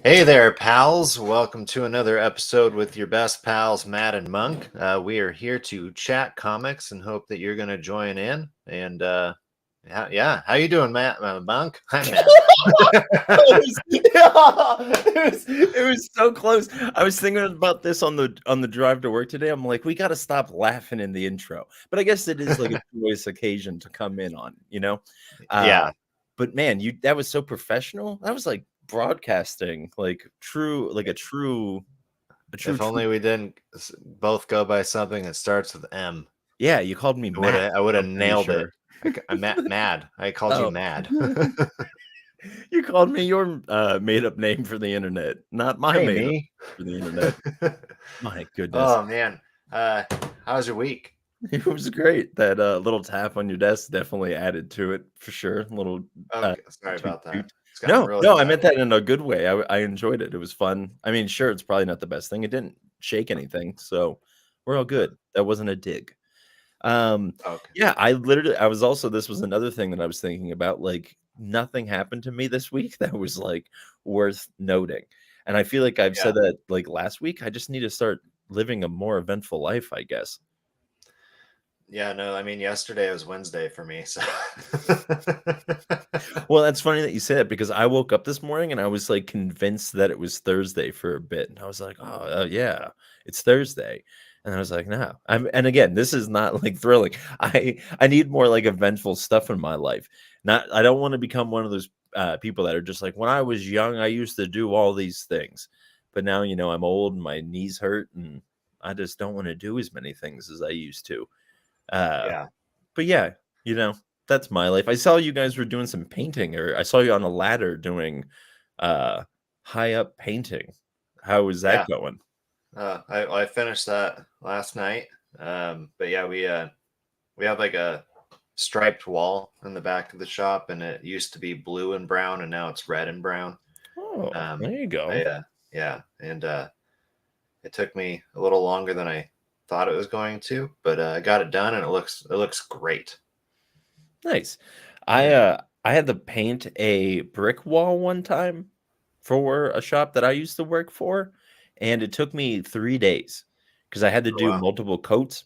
Hey there, pals. Welcome to another episode with your best pals, Matt and Monk. We are here to chat comics and hope that you're going to join in. And how you doing, Matt? Monk? Hi, Matt. it was so close. I was thinking about this on the drive to work today. I'm like, we got to stop laughing in the intro. But I guess it is like a joyous occasion to come in on, you know. Yeah. But man, that was so professional. That was like broadcasting, like true, like a true. If only we didn't both go by something that starts with M. Yeah, you called me Matt. I would have I'm pretty nailed it. sure. I'm mad. I called you Oh, mad. you called me your made up name for the internet, not my Hey, made up me. for the internet. My goodness. Oh, man. How's your week? It was great. That little tap on your desk definitely added to it for sure. Little Okay, sorry toot about that. toot. It's gotten No, really no, I bad. meant that in a good way. I enjoyed it. It was fun. I mean, sure, it's probably not the best thing. It didn't shake anything, so we're all good. That wasn't a dig. Okay. Yeah, I was also this was another thing that I was thinking about. Like nothing happened to me this week that was like worth noting. And I feel like I've Yeah. said that like last week. I just need to start living a more eventful life, I guess. Yeah, no, I mean, yesterday was Wednesday for me, so Well, that's funny that you say that because I woke up this morning and I was like convinced that it was Thursday for a bit. And I was like, oh, yeah, it's Thursday. And I was like, no. And again, this is not like thrilling. I need more like eventful stuff in my life. I don't want to become one of those people that are just like, when I was young, I used to do all these things. But now, I'm old and my knees hurt and I just don't want to do as many things as I used to. Uh, yeah. but yeah, you know, that's my life. I saw you guys were doing some painting, or I saw you on a ladder doing uh high up painting. How is that Yeah. going? I finished that last night. But yeah, we have like a striped wall in the back of the shop, and it used to be blue and brown, and now it's red and brown. Oh, Um, there you I go. yeah, and it took me a little longer than I thought it was going to, but I got it done, and it looks great. Nice. Yeah. I had to paint a brick wall one time for a shop that I used to work for, and it took me 3 days because I had to Oh, do wow. multiple coats,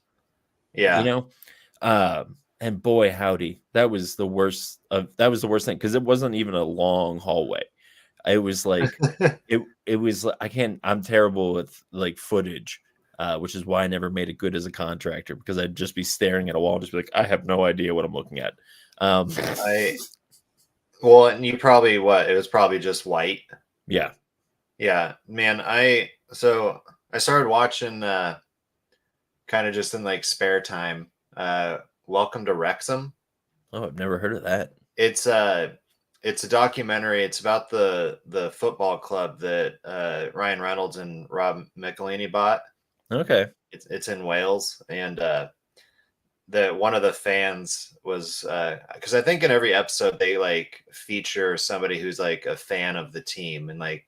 you Yeah. know? And boy howdy, that was the worst thing because it wasn't even a long hallway. It was like it was I can't I'm terrible with like footage, which is why I never made it good as a contractor because I'd just be staring at a wall and just be like, I have no idea what I'm looking at. Um, I Well, and you probably what? It was probably just white. yeah. Yeah, man, I started watching kind of just in like spare time. Welcome to Wrexham. Oh, I've never heard of that. It's uh it's a documentary. It's about the football club that Ryan Reynolds and Rob McElhenney bought. Okay. It's in Wales, and the one of the fans was because I think in every episode they like feature somebody who's like a fan of the team, and like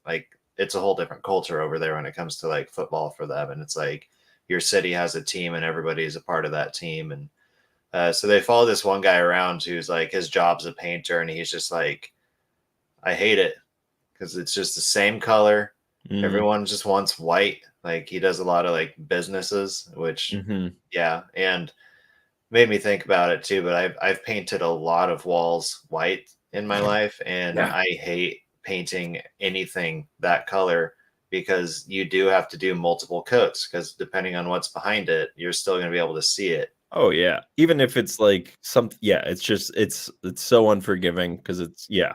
like it's a whole different culture over there when it comes to like football for them, and it's like your city has a team and everybody's a part of that team. And so they follow this one guy around who's like his job's a painter, and he's just like, I hate it because it's just the same color. Mm, Everyone just wants white. Like he does a lot of like businesses, which hmm. yeah, and made me think about it too. But I've painted a lot of walls white in my life, and Yeah. I hate painting anything that color because you do have to do multiple coats because depending on what's behind it, you're still going to be able to see it. Oh yeah. Even if it's like yeah, it's just it's so unforgiving because it's yeah.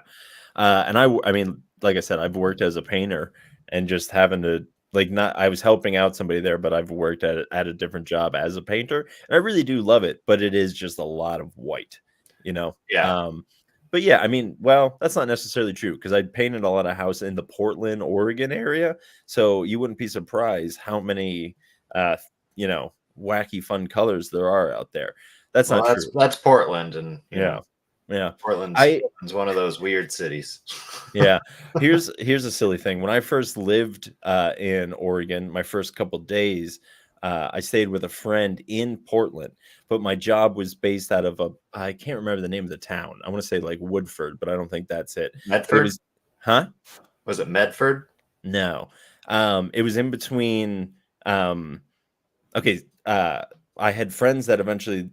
I mean, like I said, I've worked as a painter and just having to like not I was helping out somebody there, but I've worked at a different job as a painter, and I really do love it, but it is just a lot of white, you know. Yeah. But yeah, I mean, well, that's not necessarily true because I painted a lot of house in the Portland, Oregon area, so you wouldn't be surprised how many uh, wacky fun colors there are out there. That's Well, not that's true. that's Portland, and Yeah. Yeah. I Portland's one of those weird cities. Yeah. Here's a silly thing. When I first lived in Oregon, my first couple days, I stayed with a friend in Portland, but my job was based out of I can't remember the name of the town. I want to say like Woodford, but I don't think that's it. But it Medford? was, huh? Was it Medford? No. It was in between. Okay. I had friends that eventually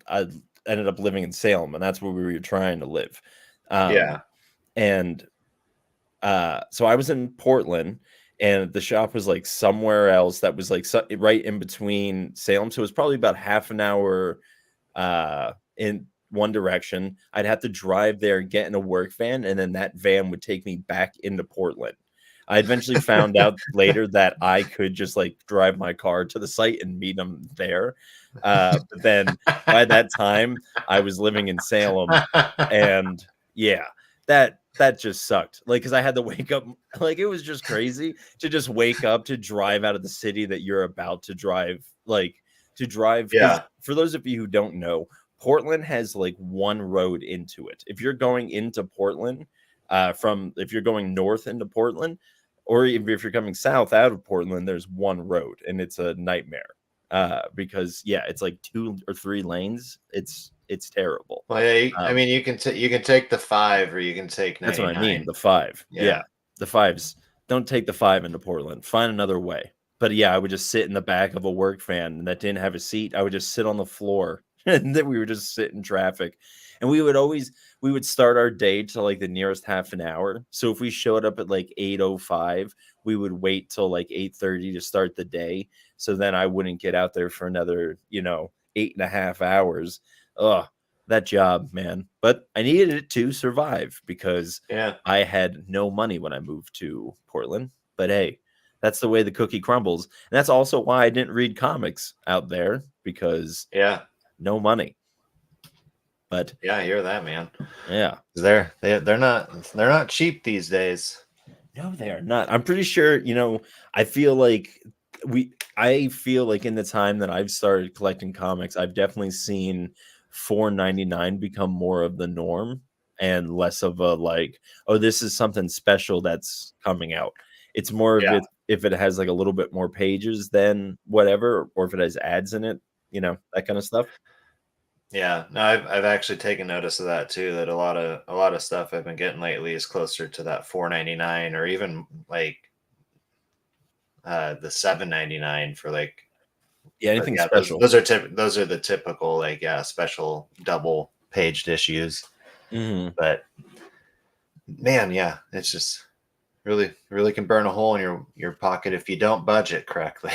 I ended up living in Salem, and that's where we were trying to live. Yeah. And so I was in Portland, and the shop was like somewhere else that was like right in between Salem. So it was probably about half an hour in one direction. I'd have to drive there, get in a work van, and then that van would take me back into Portland. I eventually found out later that I could just like drive my car to the site and meet them there. But then by that time, I was living in Salem, and yeah, that just sucked. Like, because I had to wake up, like it was just crazy to just wake up to drive out of the city that you're about to drive, like to drive. Because Yeah. for those of you who don't know, Portland has like one road into it. If you're going into Portland, from if you're going north into Portland, or even if you're coming south out of Portland, there's one road, and it's a nightmare. Because yeah, it's like 2 or 3 lanes. It's terrible. Well, yeah, I Um, mean, you can take the 5 or you can take that's what I mean. 99. The five, yeah, Yeah. the fives. Don't take the five into Portland. Find another way. But yeah, I would just sit in the back of a work van that didn't have a seat. I would just sit on the floor, and then we would just sit in traffic. And we would start our day to like the nearest half an hour. So if we showed up at like 8:05, we would wait till like 8:30 to start the day. So then I wouldn't get out there for another, 8.5 hours. Ugh, that job, man. But I needed it to survive because Yeah. I had no money when I moved to Portland. But hey, that's the way the cookie crumbles. And that's also why I didn't read comics out there, because Yeah. no money. But Yeah, I hear that, man. yeah. They're not cheap these days. No, they are not. I'm pretty sure, I feel like I feel like in the time that I've started collecting comics, I've definitely seen 4.99 become more of the norm and less of a like, oh, this is something special that's coming out. It's more of Yeah. it if it has like a little bit more pages than whatever, or if it has ads in it, that kind of stuff. Yeah. No, I've actually taken notice of that too, that a lot of stuff I've been getting lately is closer to that 4.99 or even like the 7.99 for like. Yeah, But anything yeah, those special. those are those are the typical like, yeah, special double paged issues. Mhm. But man, yeah, it's just really really can burn a hole in your pocket if you don't budget correctly.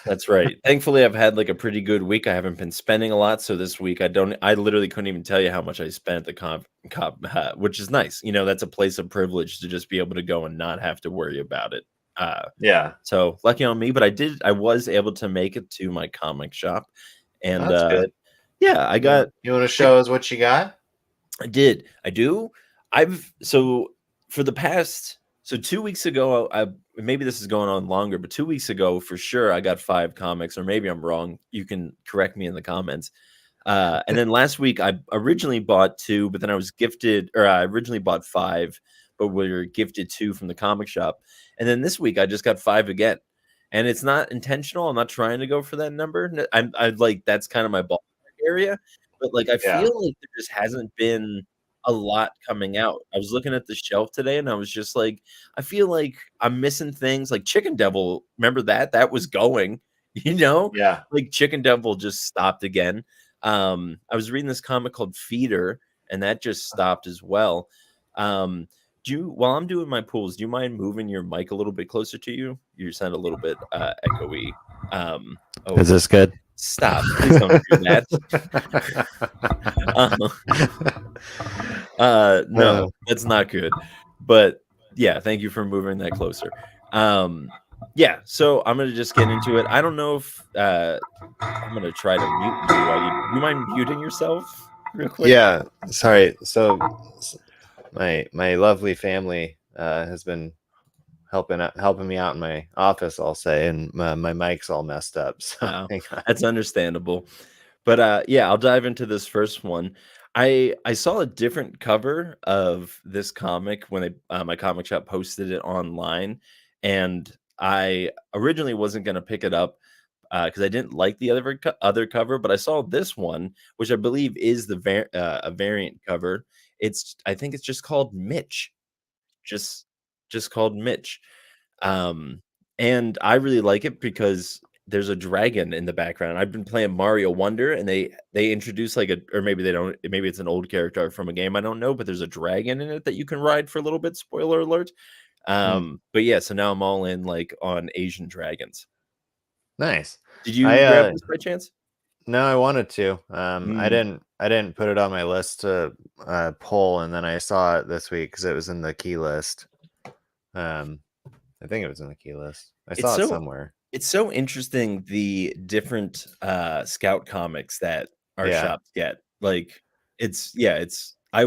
That's right. Thankfully, I've had like a pretty good week. I haven't been spending a lot, so this week I literally couldn't even tell you how much I spent at the which is nice. That's a place of privilege to just be able to go and not have to worry about it. Yeah, So lucky on me, but I was able to make it to my comic shop, and that's good. yeah, I got You want to like, show us what you got? I did. I do. I've so for the past 2 weeks ago, I maybe this is going on longer, but 2 weeks ago for sure I got 5 comics, or maybe I'm wrong. You can correct me in the comments. And then last week I originally bought 2, but then I was gifted, or I originally bought 5, but we were gifted 2 from the comic shop. And then this week I just got 5 again. And it's not intentional. I'm not trying to go for that number. I like that's kind of my ballpark area, but like I Yeah, feel like there just hasn't been a lot coming out. I was looking at the shelf today and I was just like, I feel like I'm missing things like Chicken Devil. Remember that? That was going, you know? yeah. Like Chicken Devil just stopped again. I was reading this comic called Feeder, and that just stopped as well. While I'm doing my pulls, do you mind moving your mic a little bit closer to you? You sound a little bit echoey. Oh, Is this good? stop. Please don't do that. Uh, Uh, no, that's not good. But yeah, thank you for moving that closer. Yeah, so I'm gonna just get into it. I don't know if I'm gonna try to mute you while you mind muting yourself real quick? yeah, sorry. So my lovely family has been helping me out in my office, I'll say, and my mic's all messed up. So Oh, hang on. that's understandable. But yeah, I'll dive into this first one. I saw a different cover of this comic when my comic shop posted it online, and I originally wasn't gonna pick it up because I didn't like the other cover, but I saw this one, which I believe is a variant cover. I think it's just called Mitch. Just just called Mitch. Um, and I really like it because there's a dragon in the background. I've been playing Mario Wonder, and they introduce like a, or maybe they don't. Maybe it's an old character from a game I don't know, but there's a dragon in it that you can ride for a little bit. Spoiler alert. Hmm. But yeah, so now I'm all in like on Asian dragons. Nice. Did I you grab this by chance? No, I wanted to. Mm. I didn't put it on my list to pull, and then I saw it this week because it was in the key list. Um, I think it was in the key list. I It's saw it so somewhere. it's so interesting the different scout comics that our Yeah. shops get. Like it's yeah, it's I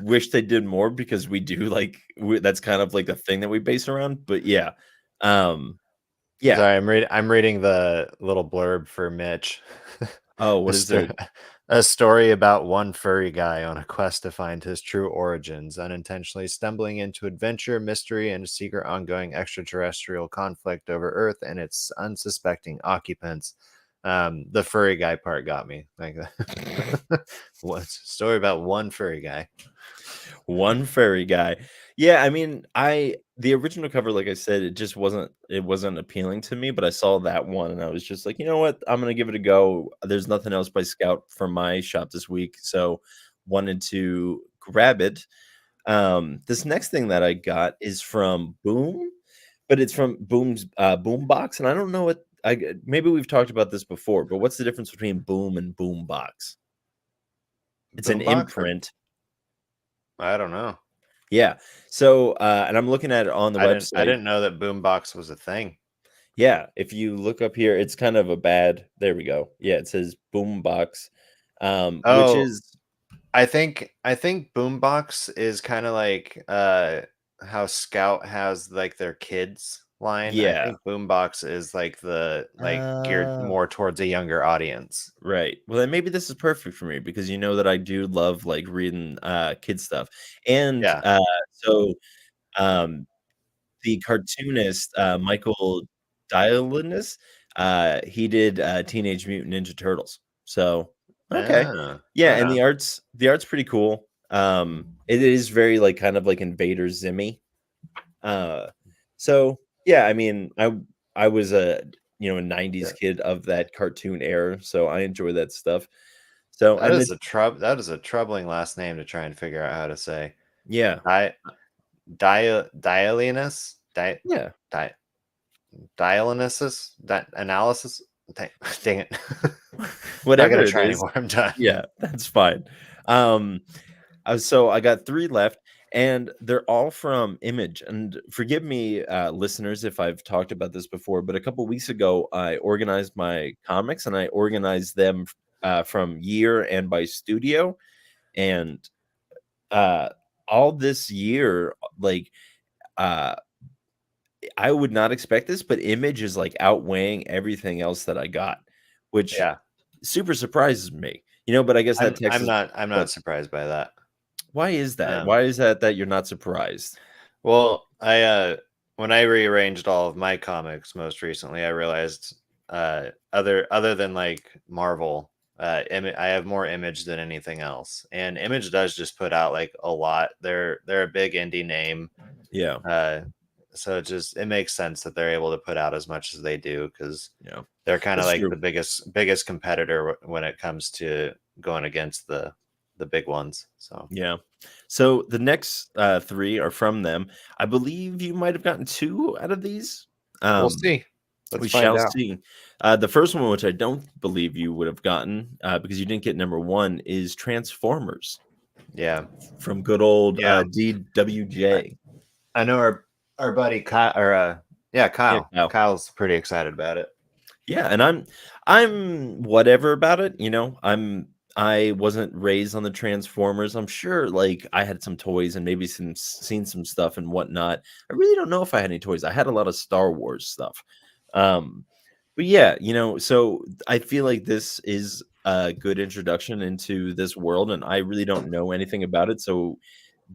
wish they did more because we do like that's kind of like the thing that we base around. But yeah. Um yeah. Sorry, I'm reading the little blurb for Mitch. Oh, a, what is sto- there? a story about one furry guy on a quest to find his true origins, unintentionally stumbling into adventure, mystery, and secret ongoing extraterrestrial conflict over Earth and its unsuspecting occupants. The furry guy part got me. Like, what's a story about one furry guy? One furry guy. Yeah, I mean, I the original cover, like I said, it wasn't appealing to me, but I saw that one and I was just like, you know what? I'm gonna give it a go. There's nothing else by Scout from my shop this week, so wanted to grab it. This next thing that I got is from Boom, but it's from Boom's Boombox, and I don't know what maybe we've talked about this before, but what's the difference between Boom and Boombox? It's an Boombox? Or imprint. I don't know. Yeah. So, and I'm looking at it on the I website. didn't know that Boombox was a thing. Yeah, if you look up here, it's kind of a bad there we go. Yeah, it says Boombox, which Oh, is I think Boombox is kind of like how Scout has like their kids line. I yeah. think Boombox is like the like geared Uh, more towards a younger audience. right. Well, then maybe this is perfect for me because you know that I do love like reading kid stuff. And Yeah. so um the cartoonist Michael Dialinus, he did Teenage Mutant Ninja Turtles. So okay, Ah, yeah, right and on. the art's pretty cool. It is very like kind of like Invader Zimmy. Uh, so yeah, I mean, I was a '90s Yeah. kid of that cartoon era, so I enjoy that stuff. So and it's That is a troubling last name to try and figure out how to say. yeah, Di Diolinus? yeah, Di Dialysis? Analysis? Dang it. Not whatever gonna it try is. anymore. I'm done. Yeah, that's fine. Um, so I got 3 left, and they're all from Image, and forgive me, listeners, if I've talked about this before, but a couple weeks ago, I organized my comics, and I organized them, from year and by studio, and, uh, all this year, like, uh, I would not expect this, but Image is, like, outweighing everything else that I got, which Yeah. super surprises me, but I guess that Texas I'm but not surprised by that. why is that? Um, Why is that you're not surprised? well, I when I rearranged all of my comics most recently, I realized other than like Marvel, I have more Image than anything else, and Image does just put out like a lot. They're a big indie name, Yeah, uh, so it makes sense that they're able to put out as much as they do because yeah, they're kind of that's like true. the biggest competitor when it comes to going against the big ones. So Yeah. So the next 3 are from them. I believe you might have gotten 2 out of these. we'll Um, see. Let's we find shall out. see. The first one, which I don't believe you would have gotten because you didn't get number 1, is Transformers Yeah. from good old Yeah. I, DWJ. I know our buddy Kyle or yeah, Yeah, Kyle. Kyle. Kyle's pretty excited about it. Yeah, and I'm whatever about it, I wasn't raised on the Transformers. I'm sure like I had some toys and maybe seen some stuff and whatnot. I really don't know if I had any toys. I had a lot of Star Wars stuff. Um, but yeah, so I feel like this is a good introduction into this world, and I really don't know anything about it. So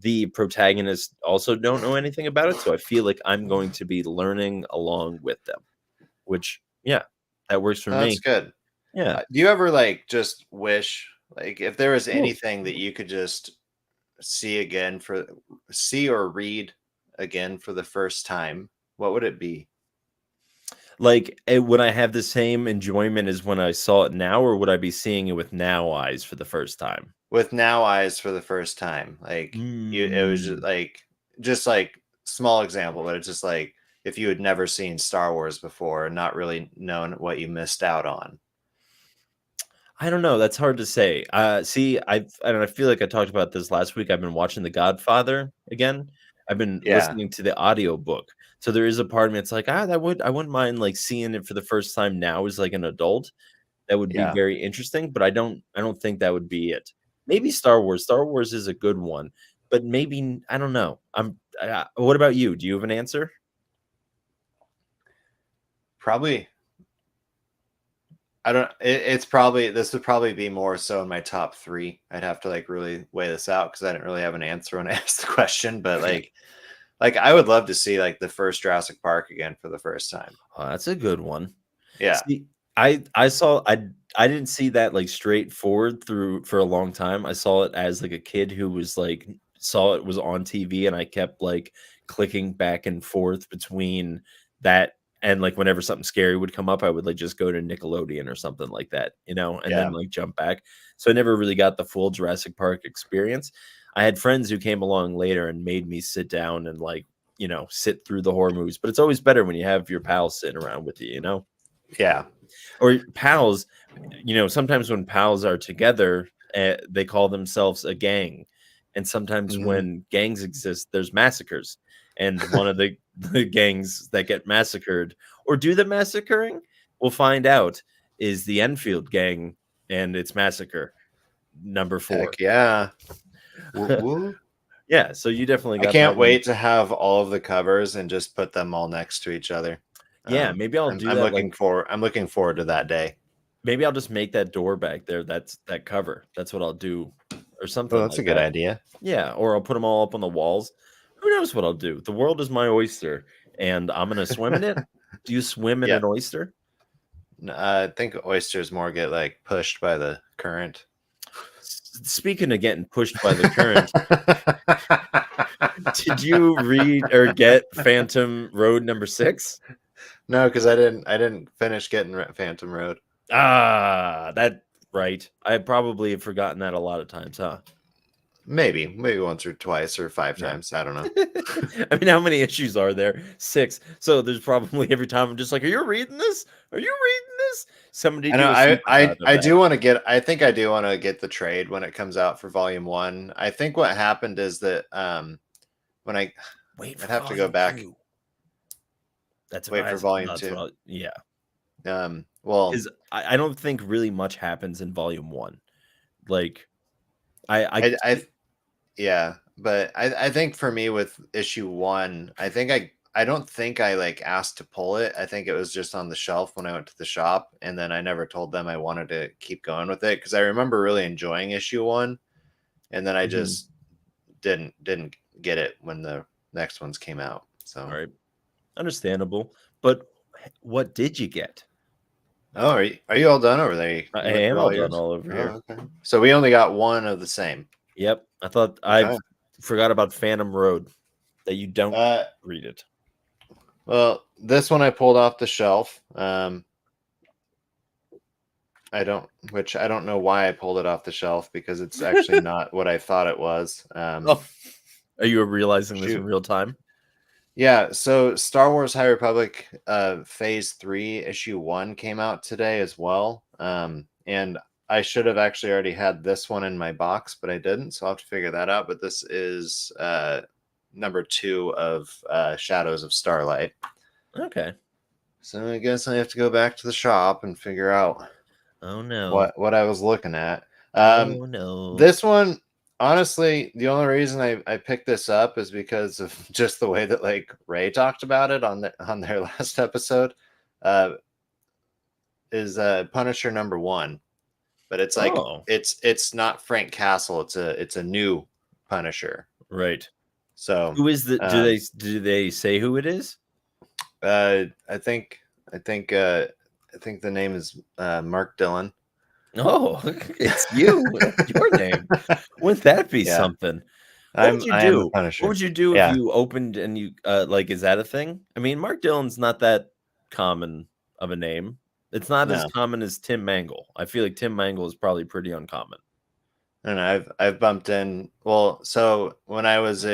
the protagonists also don't know anything about it. So I feel like I'm going to be learning along with them, which yeah, that works for Oh, that's me. good. Yeah. Do you ever like just wish like if there was Ooh. anything that you could just see again for see or read again for the first time, what would it be? Like, would I have the same enjoyment as when I saw it now, or would I be seeing it with now eyes for the first time? With now eyes for the first time. Like it was Mm. just like small example, but it's just like if you had never seen Star Wars before and not really known what you missed out on. I don't know, that's hard to say. See, I feel like I talked about this last week. I've been watching The Godfather again. I've been Yeah. listening to the audiobook. So there is a part of me, it's like, I wouldn't mind, like, seeing it for the first time now as, like, an adult. That would be Yeah. very interesting, but I don't think that would be it. Maybe Star Wars. Star Wars is a good one, but maybe I don't know. What about you? Do you have an answer? Probably I don't it's probably this would probably be more so in my top 3. I'd have to like really weigh this out because I didn't really have an answer when I asked the question, but like I would love to see like the first Jurassic Park again for the first time. Oh, that's a good one. Yeah. See, I didn't see that, like, straightforward through for a long time. I saw it as, like, a kid who was, like, saw it was on TV, and I kept, like, clicking back and forth between that and, like, whenever something scary would come up, I would, like, just go to Nickelodeon or something like that, and then, Yeah. like, jump back. So I never really got the full Jurassic Park experience. I had friends who came along later and made me sit down and, like, sit through the horror movies, but it's always better when you have your pals sitting around with you, you know? Yeah. Or pals, sometimes when pals are together, they call themselves a gang, and sometimes Mhm. when gangs exist, there's massacres, and one of the gangs that get massacred or do the massacring, we'll find out, is the Enfield gang, and it's massacre number 4. Heck yeah. Woo woo. Yeah, so you definitely I got that can't one. wait to have all of the covers and just put them all next to each other. Yeah, maybe I'll do that, like I'm looking forward to that day. maybe I'll just make that door back there, that's that cover. That's what I'll do, or Oh, something that's a like good that. idea. Yeah, or I'll put them all up on the walls. Who knows what I'll do? The world is my oyster, and I'm gonna swim in it. Do you swim in Yeah. an oyster? I think oysters more get like pushed by the current. Speaking of getting pushed by the current, did you read or get Phantom Road number 6? No, because I didn't finish getting Phantom Road. Ah, that right. I probably have forgotten that a lot of times, huh? Maybe once or twice or 5 Yeah. times. I don't know. I mean, how many issues are there? 6. So there's probably every time I'm just like, "Are you reading this? Are you reading this?" Somebody I know do a supercut of I that. do want to get I think I do want to get the trade when it comes out for volume 1. I think what happened is that when Wait I'd for have to go volume back 2. That's what wait I for volume that's 2. what I yeah, Well, 'cause I don't think really much happens in volume 1. Like, I I could I see yeah, but I think for me with issue 1, I don't think I like asked to pull it. I think it was just on the shelf when I went to the shop and then I never told them I wanted to keep going with it because I remember really enjoying issue 1 and then I mhm, just didn't get it when the next ones came out. So, right, understandable, but what did you get? oh, are you all done over there? I You went am through all all done yours? all over here. Oh, okay. So we only got one of the same. Yep, I thought I Okay. forgot about Phantom Road, that you don't Uh, read it. well, this one I pulled off the shelf. I don't know why I pulled it off the shelf because it's actually not what I thought it was. Oh, are you realizing this in Shoot. real time? Yeah, so Star Wars High Republic Phase 3 issue 1 came out today as well. And I should have actually already had this one in my box, but I didn't, so I'll have to figure that out. But this is number 2 of Shadows of Starlight. Okay. So I guess I have to go back to the shop and figure out Oh, no. what I was looking at. Oh, no. This one, honestly, the only reason I picked this up is because of just the way that like Ray talked about it on their last episode. Uh, is Punisher number 1, but it's like Oh, it's not Frank Castle. It's a new Punisher. right. So Who is the um, do they say who it is? uh, I think I think uh, I think the name is Mark Dillon. Oh, it's you. That's your name. Wouldn't that be Yeah. something? What would you I am the do? What Punisher. would you do if Yeah. you opened and you like, is that a thing? I mean, Mark Dillon's not that common of a name. It's not as No. common as Tim Mangle. I feel like Tim Mangle is probably pretty uncommon. And I've bumped in. Well, so when I was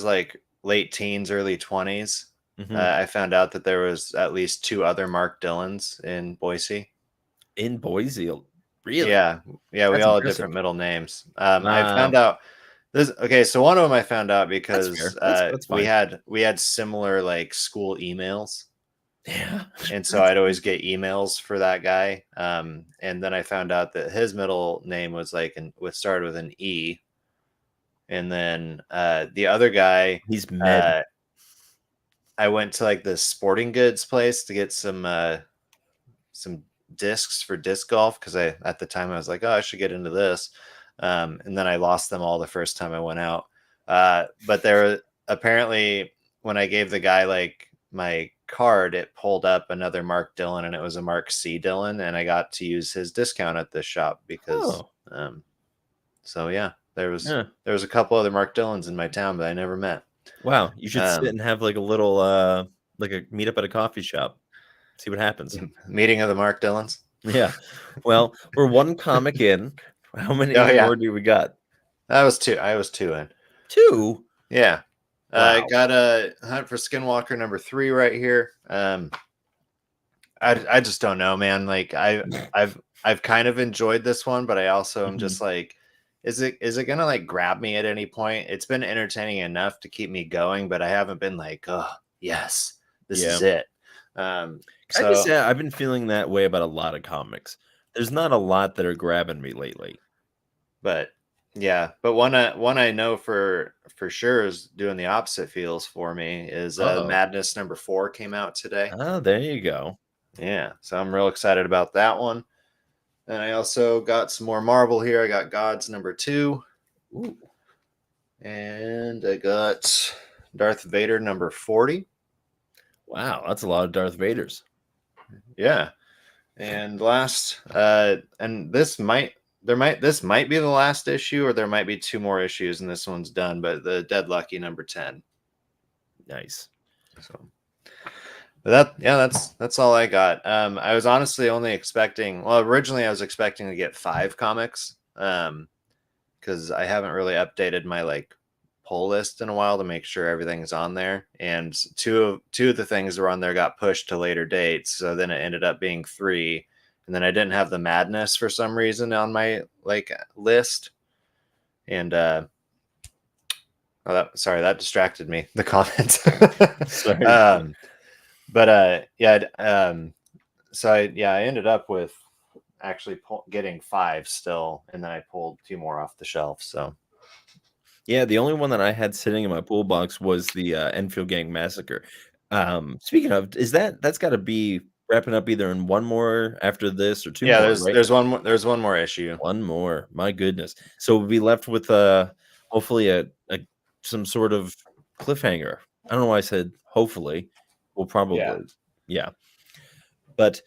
like late teens, early 20s, Mhm. I found out that there was at least two other Mark Dillons in Boise. In Boise, really? Yeah, yeah, we That's all had impressive. different middle names. I Uh, found out this. Okay, so one of them I found out that's because fair. That's we fine. had similar like school emails, Yeah. and so That's I'd always get emails for that guy. And then I found out that his middle name was like started with an E, and then the other guy, he's med. uh, I went to like the sporting goods place to get some discs for disc golf because I at the time I was like, oh, I should get into this, and then I lost them all the first time I went out. But there apparently when I gave the guy like my card, it pulled up another Mark Dillon and it was a Mark C Dillon, and I got to use his discount at this shop because. Oh, So yeah, yeah. there was a couple other Mark Dillons in my town that I never met. Wow, you should sit Um, and have like a little like a meet up at a coffee shop. See what happens. Meeting of the Mark Dillons. Yeah. Well, we're one comic in. How many Oh yeah, more do we got? that was two. I was two in. 2? Yeah. I Wow. got a Hunt for Skinwalker number 3 right here. I just don't know, man. Like I've kind of enjoyed this one, but I also am Mhm. just like, is it gonna like grab me at any point? It's been entertaining enough to keep me going, but I haven't been like, oh yes, this Yeah. is it. Um, Can I just so say I've been feeling that way about a lot of comics. There's not a lot that are grabbing me lately. but yeah, but one I know for sure is doing the opposite feels for me is Uh-oh. Madness number 4 came out today. Oh, there you go. Yeah, so I'm real excited about that one. And I also got some more Marvel here. I got Gods number 2, Ooh. and I got Darth Vader number 40. Wow, that's a lot of Darth Vaders. Yeah. And last and this might be the last issue, or there might be two more issues and this one's done, but the Dead Lucky number 10. Nice. So but that yeah, that's all I got. I was honestly only expecting, well, originally I was expecting to get 5 comics. Because I haven't really updated my like pull list in a while to make sure everything's on there. And two of the things that were on there got pushed to later dates. So then it ended up being 3. And then I didn't have the Madness for some reason on my like list. And sorry, that distracted me. The comments. Sorry. um, but yeah, so I ended up with actually getting 5 still, and then I pulled 2 more off the shelf. So Yeah, the only one that I had sitting in my pool box was the, Enfield Gang Massacre. Speaking of, that's gotta be wrapping up either in 1 more after this or 2 yeah, more, right? there's one more issue. 1 more, my goodness. So we'll be left with, hopefully a some sort of cliffhanger. I don't know why I said hopefully. We'll Yeah. probably yeah. But,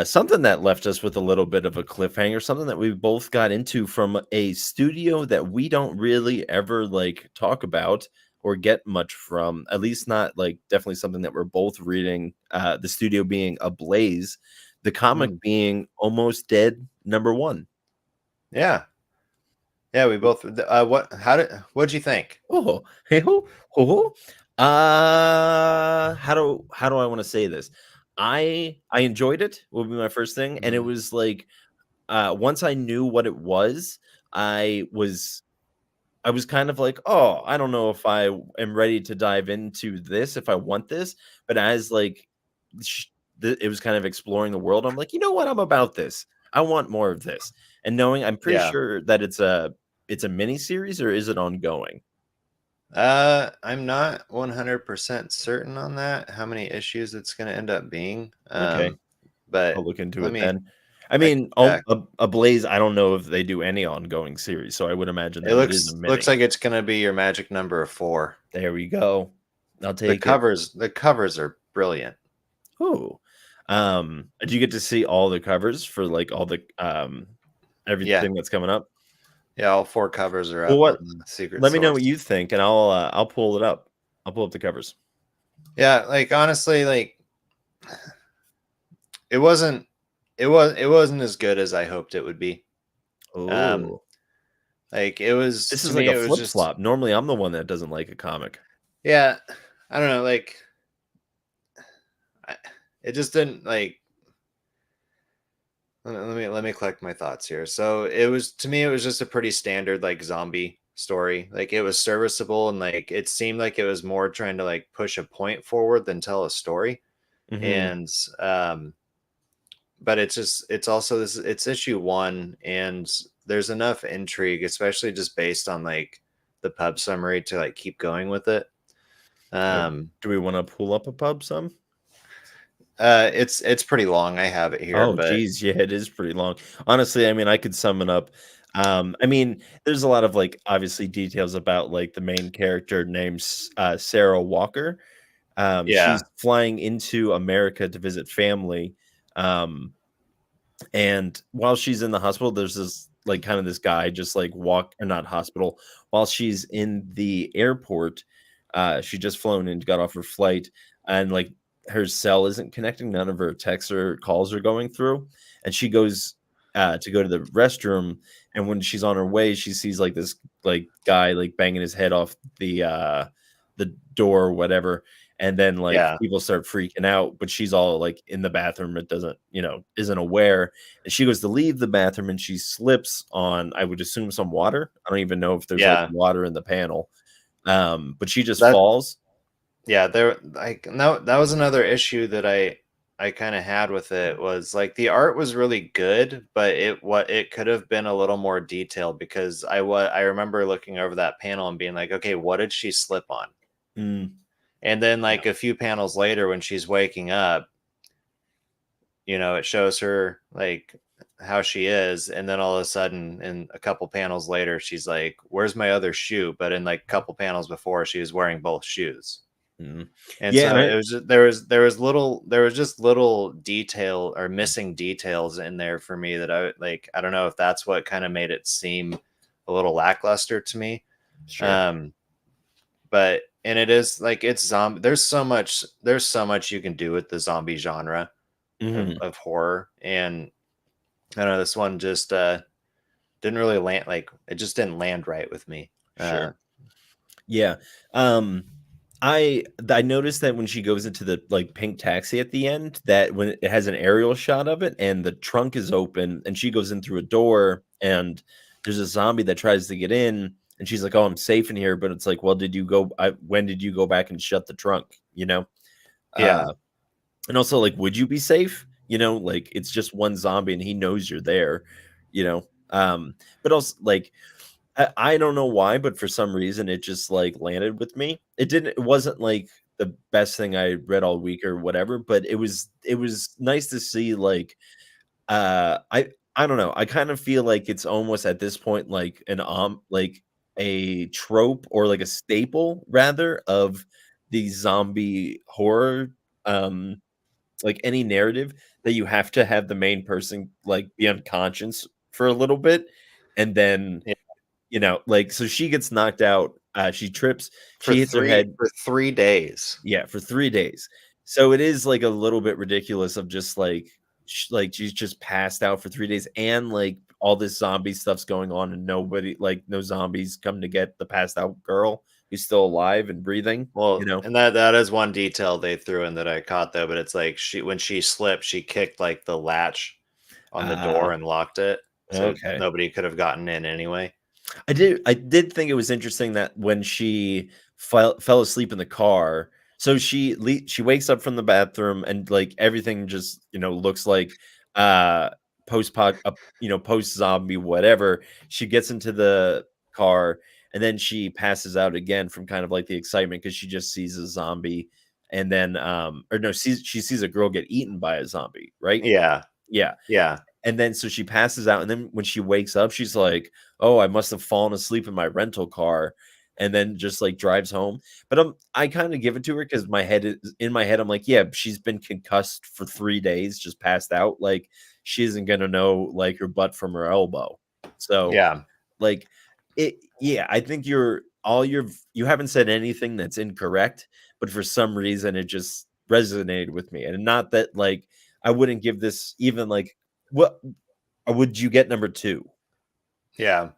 something that left us with a little bit of a cliffhanger, something that we both got into from a studio that we don't really ever, like, talk about or get much from, at least not, like, definitely something that we're both reading, the studio being Ablaze, the comic Mm. being Almost Dead #1. Yeah. Yeah, we both what'd you think? Oh, hey, ho, ho, ho. How do I want to say this? I enjoyed it. Will be my first thing, and it Mhm. was like once I knew what it was, I was kind of like, oh, I don't know if I am ready to dive into this, if I want this. But as like it was kind of exploring the world, I'm like, you know what, I'm about this. I want more of this. And knowing, I'm pretty Yeah. sure that it's a mini series or is it ongoing? I'm not 100% certain on that, how many issues it's going to end up being. Okay. But I'll look into let it me then. I I can mean, check. Ablaze, I don't know if they do any ongoing series, so I would imagine It that it is a looks mini. like it's going to be your magic number of 4. There we go. I'll take it. The covers are brilliant. Ooh. Did you get to see all the covers for, like, all the, Yeah. everything that's coming up? Yeah, all 4 covers are Well, up on what the secret let me know what source. you think, and I'll pull it up. I'll pull up the covers. Yeah, like honestly, like it wasn't it wasn't as good as I hoped it would be. Um, Oh, like it was this to is like me, a it was flip just flop. Normally, I'm the one that doesn't like a comic. yeah, I don't know, like I, it just didn't like. Let me collect my thoughts here. So it was to me, it was just a pretty standard like zombie story. Like it was serviceable and like it seemed like it was more trying to like push a point forward than tell a story. Mhm. And but it's also this it's issue 1 and there's enough intrigue, especially just based on like the pub summary to like keep going with it. Oh, Um do we wanna pull up a pub some? it's pretty long. I have it here, Oh, but geez, yeah, it is pretty long. Honestly, I mean, I could sum it up. I mean, there's a lot of, like, obviously details about, like, the main character named Sarah Walker. yeah, She's flying into America to visit family, um and while she's in the hospital, there's this like kind of this guy just like walk or not hospital. While she's in the airport, she just flown and got off her flight, and like her cell isn't connecting. None of her texts or calls are going through, and she goes to go to the restroom. And when she's on her way, she sees like this like guy like banging his head off the door or whatever. And then like yeah, people start freaking out, but she's all like in the bathroom. It doesn't, isn't aware, and she goes to leave the bathroom and she slips on, I would assume, some water. I don't even know if there's like yeah. water in the panel. But she just That falls. yeah, there like no that was another issue that I kind of had with it was like the art was really good, but it could have been a little more detailed because I remember looking over that panel and being like, okay, what did she slip on? Mm, And then yeah. like a few panels later when she's waking up, it shows her like how she is, and then all of a sudden in a couple panels later she's like, where's my other shoe? But in like a couple panels before she was wearing both shoes. Mm. And Yeah, so and I it was there was just little detail or missing details in there for me that I don't know if that's what kind of made it seem a little lackluster to me. sure. Um but and it is like it's zombie there's so much you can do with the zombie genre Mhm, of horror, and I don't know, this one just didn't really land, like it just didn't land right with me. sure. Yeah. Um, I noticed that when she goes into the, like, pink taxi at the end, that when it has an aerial shot of it and the trunk is open and she goes in through a door and there's a zombie that tries to get in and she's like, "Oh, I'm safe in here," but it's like, "Well, when did you go back and shut the trunk?" You know? Yeah, Uh, and also, like, would you be safe? Like, it's just one zombie and he knows you're there, you know? But also, like, I don't know why, but for some reason it just like landed with me. It wasn't like the best thing I read all week or whatever, but it was nice to see like I don't know. I kind of feel like it's almost at this point like like a trope or like a staple rather of the zombie horror like any narrative that you have to have the main person like be unconscious for a little bit and then yeah. like, so she gets knocked out, she trips, For she hits her three head, for 3 days. yeah, for 3 days. So it is, like, a little bit ridiculous of just, like, she's just passed out for 3 days and, like, all this zombie stuff's going on and no zombies come to get the passed out girl who's still alive and breathing, you Well, know? and that is one detail they threw in that I caught though, but it's like when she slipped, she kicked like the latch on the door Ah, and locked it, so okay. nobody could have gotten in anyway. I did think it was interesting that when she fell asleep in the car, so she wakes up from the bathroom and like everything just looks like uh post zombie whatever. She gets into the car and then she passes out again from kind of like the excitement because she just sees a zombie and then or no she sees a girl get eaten by a zombie, right? Yeah, Yeah. yeah, And then so she passes out, and then when she wakes up, she's like, "Oh, I must have fallen asleep in my rental car," and then just, like, drives home. But, I kinda give it to her because in my head, I'm like, "Yeah, she's been concussed for 3 days, just passed out, like, she isn't gonna know, like, her butt from her elbow." So, yeah, like it. Yeah, I think you haven't said anything that's incorrect, but for some reason it just resonated with me, and not that like I wouldn't give this even like what would you get number two? Yeah.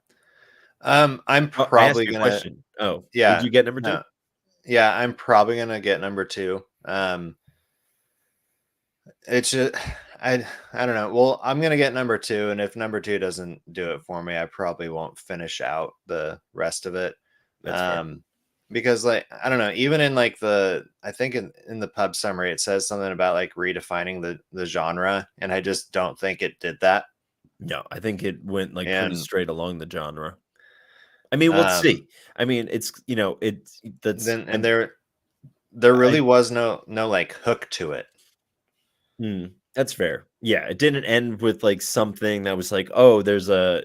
I'm Oh, I asked probably you a gonna. question. Oh, would Yeah. you get number two? No. Yeah, I'm probably gonna get number two. It's just I don't know. Well, I'm gonna get number two, and if number two doesn't do it for me, I probably won't finish out the rest of it. That's fair. Um, because like I don't know, even in like I think in the pub summary it says something about like redefining the genre, and I just don't think it did that. No, I think it went like pretty And straight along the genre. I mean, we'll um see. I mean, it's it's that's then and there I really was no like hook to it. that's fair. Yeah, it didn't end with like something that was like, oh, there's a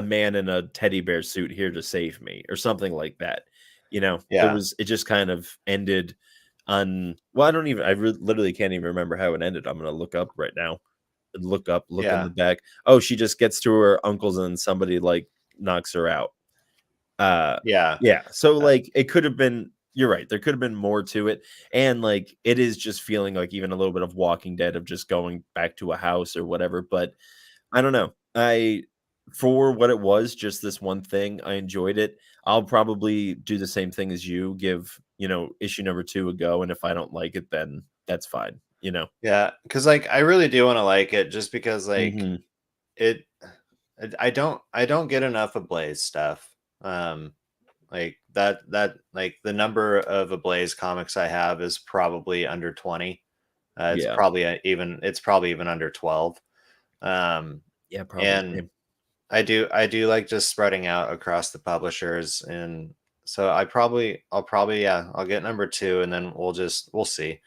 man in a teddy bear suit here to save me or something like that. Yeah. It just kind of ended on. Well, I literally can't even remember how it ended. I'm gonna look up right now. Look in the Yeah. back. Oh, she just gets to her uncle's and somebody like knocks her out. Yeah. Yeah, so, Uh, like, it could have been you're right, there could have been more to it, and, like, it is just feeling like even a little bit of Walking Dead of just going back to a house or whatever, but I don't know. For what it was, just this one thing, I enjoyed it. I'll probably do the same thing as you, give, issue number 2 a go, and if I don't like it, then that's fine, you know? yeah, because like I really do want to like it just because like Mhm. it I don't get enough of Blaze stuff. Like that like the number of Ablaze comics I have is probably under 20. Yeah. It's probably even under 12. Um, Yeah, probably and same. I do like just spreading out across the publishers, and so I'll probably yeah, I'll get number two, and then we'll see.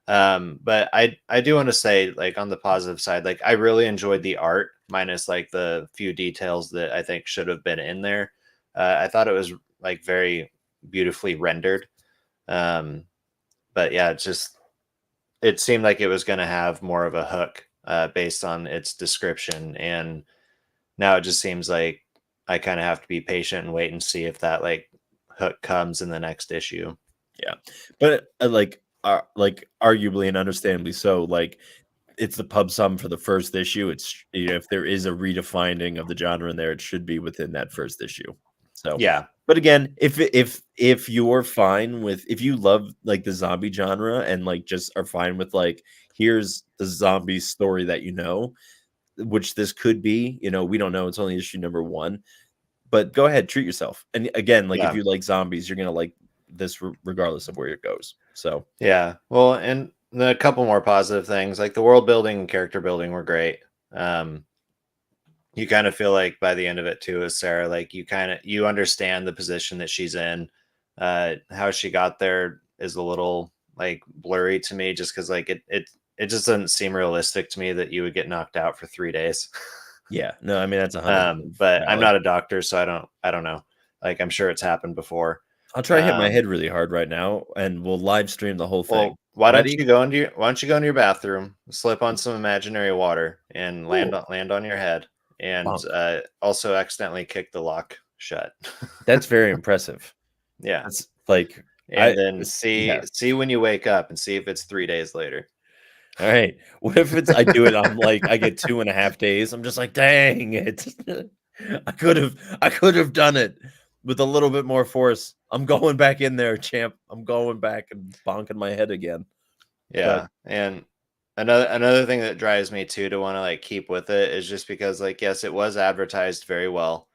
But I do want to say, like, on the positive side, like I really enjoyed the art, minus like the few details that I think should have been in there. I thought it was like very beautifully rendered. Um, but yeah, it seemed like it was going to have more of a hook based on its description, and now it just seems like I kind of have to be patient and wait and see if that like hook comes in the next issue. Yeah. But, like, arguably and understandably so, like, it's the pub sum for the first issue. It's if there is a redefining of the genre in there, it should be within that first issue. So, Yeah, but again, if you're fine with if you love like the zombie genre and like just are fine with like here's the zombie story that which this could be, we don't know. It's only issue number 1, but go ahead, treat yourself. And again, like if yeah. you like zombies, you're gonna like this regardless of where it goes. So Yeah. Well, and a couple more positive things, like the world building and character building were great. Um, you kind of feel like by the end of it too, as Sarah, like you understand the position that she's in. How she got there is a little like blurry to me, just because like it just doesn't seem realistic to me that you would get knocked out for 3 days. yeah, no, I mean that's 100% But I'm valid. not a doctor, so I don't know. Like I'm sure it's happened before. I'll try to hit my Um, head really hard right now, and we'll live stream the whole thing. Well, Ready? why don't you go into your bathroom, slip on some imaginary water, and Ooh, land on your head, and bonk. also accidentally kick the lock shut. That's very impressive. Yeah, That's like and then see yeah. see when you wake up and see if it's 3 days later. All right. What if I do it on like I get 2.5 days? I'm just like, dang it. I could have done it with a little bit more force. I'm going back in there, champ. I'm going back and bonking my head again. But Yeah, and another thing that drives me too to want to like keep with it is just because like yes, it was advertised very well.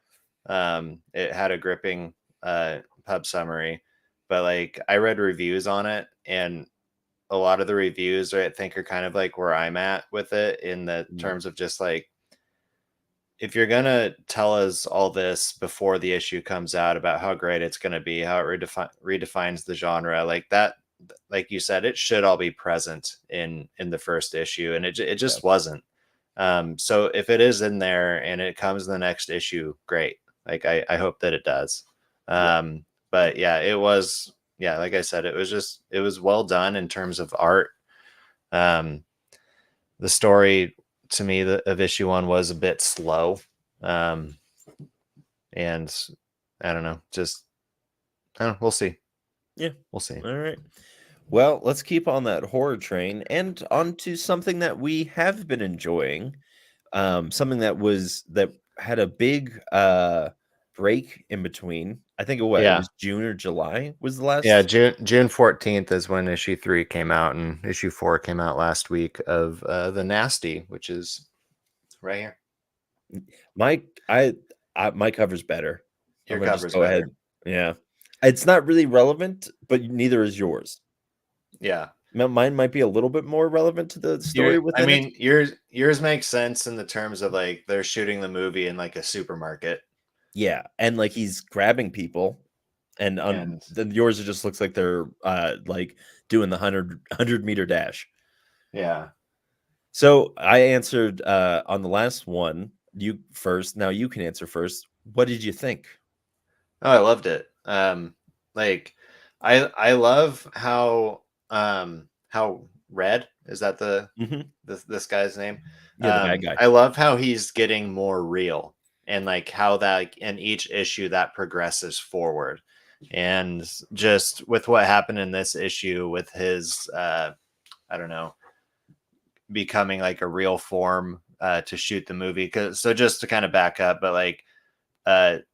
It had a gripping pub summary, but like I read reviews on it, and a lot of the reviews I think are kind of like where I'm at with it in the mm, terms of just like if you're gonna tell us all this before the issue comes out about how great it's gonna be, how it redefines the genre, like that, like you said, it should all be present in the first issue, and it yeah, just wasn't. So if it is in there and it comes in the next issue, great. Like I hope that it does. yeah, But yeah, it was yeah, like I said, it was well done in terms of art. Um, the story to me of issue one was a bit slow. Um, and I don't know, just I don't know, we'll see. Yeah. We'll see. All right. Well, let's keep on that horror train and onto something that we have been enjoying. Something that had a big break in between. I think it Yeah. was June or July was the Yeah, last. June 14th is when issue 3 came out, and issue 4 came out last week of The Nasty, which is right here. My my cover's better. I'm Your gonna just cover's go ahead. better. Yeah. It's not really relevant, but neither is yours. Yeah. Mine might be a little bit more relevant to the story I within it. mean, yours makes sense in the terms of like they're shooting the movie in like a supermarket. Yeah, and like he's grabbing people, and on And then yours it just looks like they're like doing the 100-meter dash. yeah. So I answered on the last one, you first. Now you can answer first. What did you think? Oh, I loved it. Like I love how Red, is that Hmm. this guy's name? Yeah, the bad guy. I love how he's getting more real, and like how that in each issue that progresses forward. And just with what happened in this issue with his I don't know, becoming like a real form to shoot the movie. Cause so just to kind of back up, but like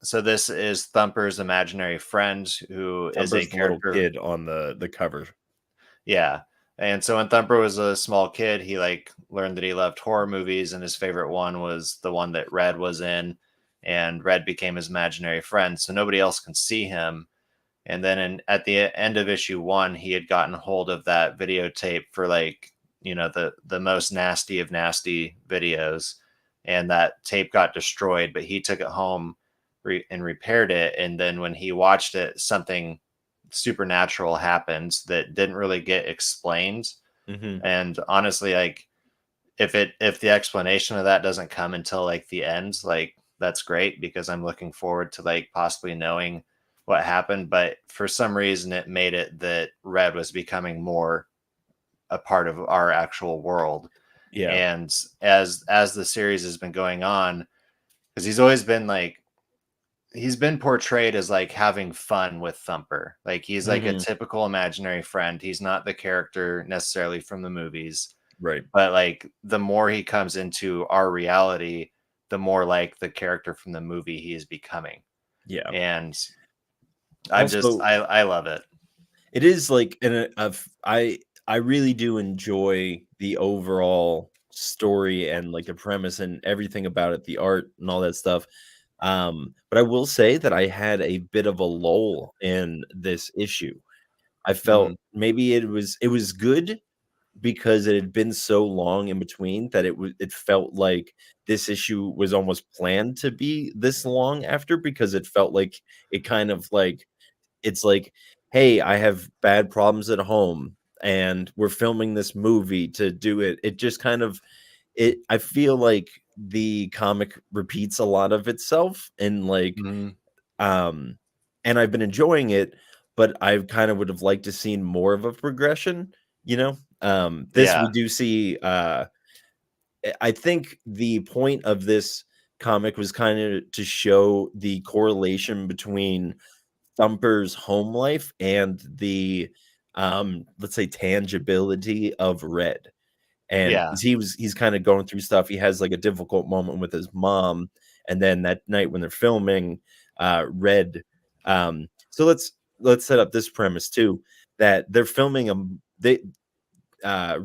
so this is Thumper's imaginary friend who is a Thumper's the little character. kid on the cover. Yeah. And so when Thumper was a small kid, he like learned that he loved horror movies, and his favorite one was the one that Red was in, and Red became his imaginary friend. So nobody else can see him. And then at the end of issue 1, he had gotten hold of that videotape for like, the most nasty of nasty videos, and that tape got destroyed, but he took it home and repaired it. And then when he watched it, something supernatural happened that didn't really get explained. Hmm. And honestly, like if the explanation of that doesn't come until like the end, like that's great, because I'm looking forward to like possibly knowing what happened. But for some reason it made it that Red was becoming more a part of our actual world. Yeah. And as the series has been going on, because he's been portrayed as like having fun with Thumper. Like he's like a Hmm. typical imaginary friend. He's not the character necessarily from the movies, Right. but like the more he comes into our reality, the more like the character from the movie he is becoming. Yeah. And Also, I love it. it is like I really do enjoy the overall story and like the premise and everything about it, the art and all that stuff. But I will say that I had a bit of a lull in this issue. I Mhm. felt maybe it was good because it had been so long in between that it felt like this issue was almost planned to be this long after, because it felt like it kind of like it's like, "Hey, I have bad problems at home, and we're filming this movie to do it." It just kind of I feel like the comic repeats a lot of itself, and, like, Mhm. um and I've been enjoying it, but I kind of would have liked to seen more of a progression, you know? This we Yeah. do see, I think the point of this comic was kinda to show the correlation between Thumper's home life and the, let's say, tangibility of Red. And Yeah. 'cause he's kinda going through stuff, he has, like, a difficult moment with his mom, and then that night when they're filming, Red, so let's set up this premise too, that they're filming, uh,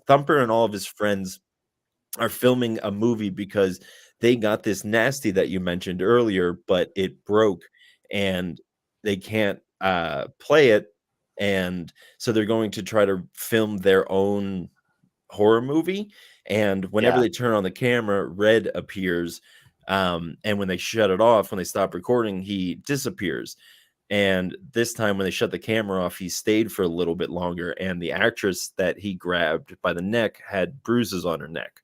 Thumper and all of his friends are filming a movie because they got this nasty that you mentioned earlier, but it broke and they can't play it. And so they're going to try to film their own horror movie. And whenever Yeah. they turn on the camera, Red appears. And when they shut it off, when they stop recording, he disappears. And this time, when they shut the camera off, he stayed for a little bit longer. And the actress that he grabbed by the neck had bruises on her neck.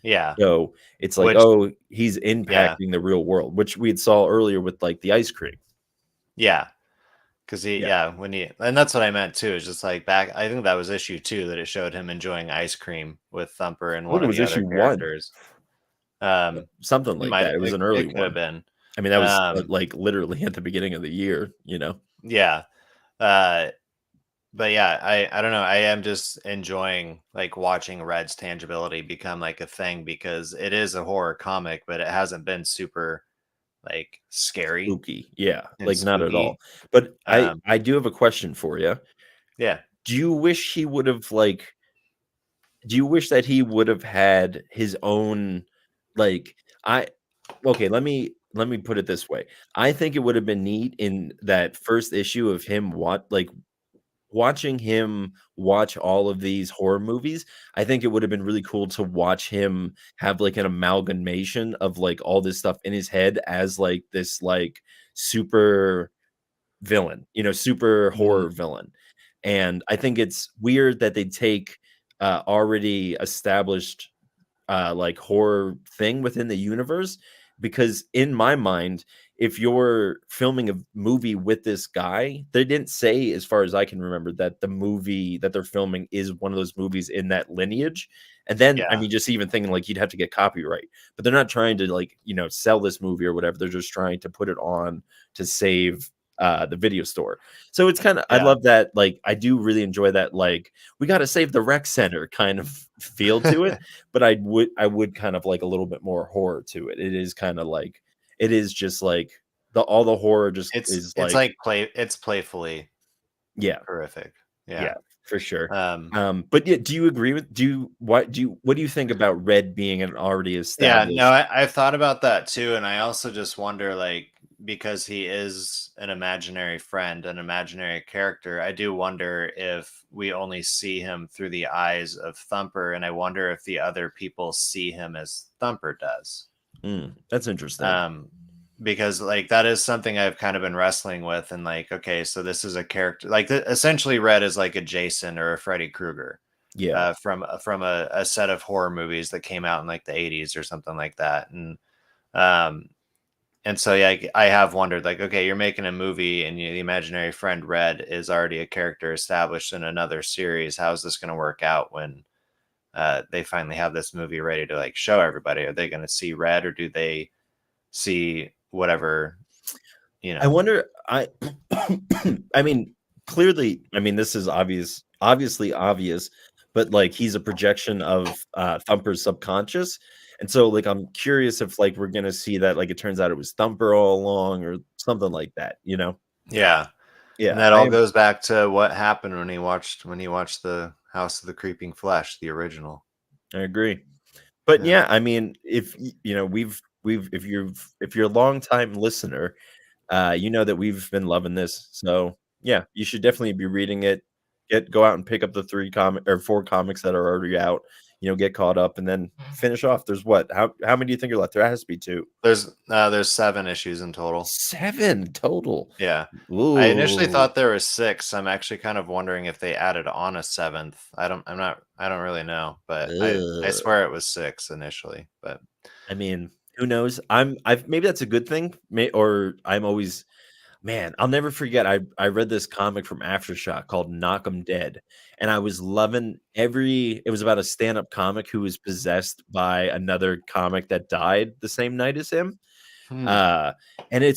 Yeah. So, it's like, Which oh, he's yeah. impacting the real world, which we had saw earlier with, like, the ice cream. Yeah. Because Yeah. when he, and that's what I meant too, is just like back, I think that was issue 2 that it showed him enjoying ice cream with Thumper and I think one it of was the other issue 1. characters. Something It like might that. It was it, an early it could have one. been. I mean, that was Um, like literally at the beginning of the year, yeah. Uh, but yeah, I don't know. I am just enjoying like watching Red's tangibility become like a thing because it is a horror comic, but it hasn't been super like scary spooky. Yeah, and like not at all. spooky. But I Um, I do have a question for you. yeah, Do you wish he would have like do you wish that he would have had his own like I okay, let me put it this way. I think it would have been neat in that first issue of him watching him watch all of these horror movies. I think it would have been really cool to watch him have like an amalgamation of like all this stuff in his head as like this like super villain, super mhm, horror villain. And I think it's weird that they take already established like horror thing within the universe because in my mind if you're filming a movie with this guy they didn't say as far as I can remember that the movie that they're filming is one of those movies in that lineage. And then I yeah, mean just even thinking like you'd have to get copyright, but they're not trying to like sell this movie or whatever. They're just trying to put it on to save the video store. So it's kind of I yeah. love that, like I do really enjoy that, like we got to save the rec center kind of feel to it. But I would kind of like a little bit more horror to it. It is kind of like it is just like all the horror just is It's like like it's playfully yeah, horrific. yeah, Yeah. for sure. Um, But yeah, do you agree with what do you think about Red being an already yeah, no, established? I've thought about that too, and I also just wonder, like, because he is an imaginary friend, an imaginary character, I do wonder if we only see him through the eyes of Thumper, and I wonder if the other people see him as Thumper does. That's interesting. Um, because like that is something I've kind of been wrestling with, and like, okay, so this is a character like essentially Red is like a Jason or a Freddy Krueger Yeah. from a set of horror movies that came out in like the 80s or something like that. Um and so yeah, I have wondered like, okay, you're making a movie and the imaginary friend Red is already a character established in another series. How's this going to work out when they finally have this movie ready to like show everybody? Are they going to see Red or do they see whatever, you I know? wonder I mean, clearly, I mean, this is obviously obvious, but, like, he's a projection of, Thumper's subconscious, and so, like, I'm curious if, like, we're gonna see that, like, it turns out it was Thumper all along or something like that, you know? Yeah. And Yeah, that I all am goes back to what happened when he watched the House of the Creeping Flesh, the original. I agree. But, Yeah. yeah, I mean, if y you know, we've if you're a longtime listener, you know that we've been loving this. So yeah, you should definitely be reading it. Go out and pick up the 4 comics that are already out. Get caught up and then finish off. There's what? How many do you think are left? There has to be 2. There's 7 issues in total. 7 total. Yeah. I initially Ooh. thought there was 6. I'm actually kind of wondering if they added on a 7th. I don't really know, but I Ugh. swear it was 6 initially, but I mean, who knows? I've maybe that's a good thing. Or I'm always Man, I'll never forget, I read this comic from Aftershock called Knock 'Em Dead, and I was loving it was about a stand-up comic who was possessed by another comic that died the same night as him. hmm. Uh, and it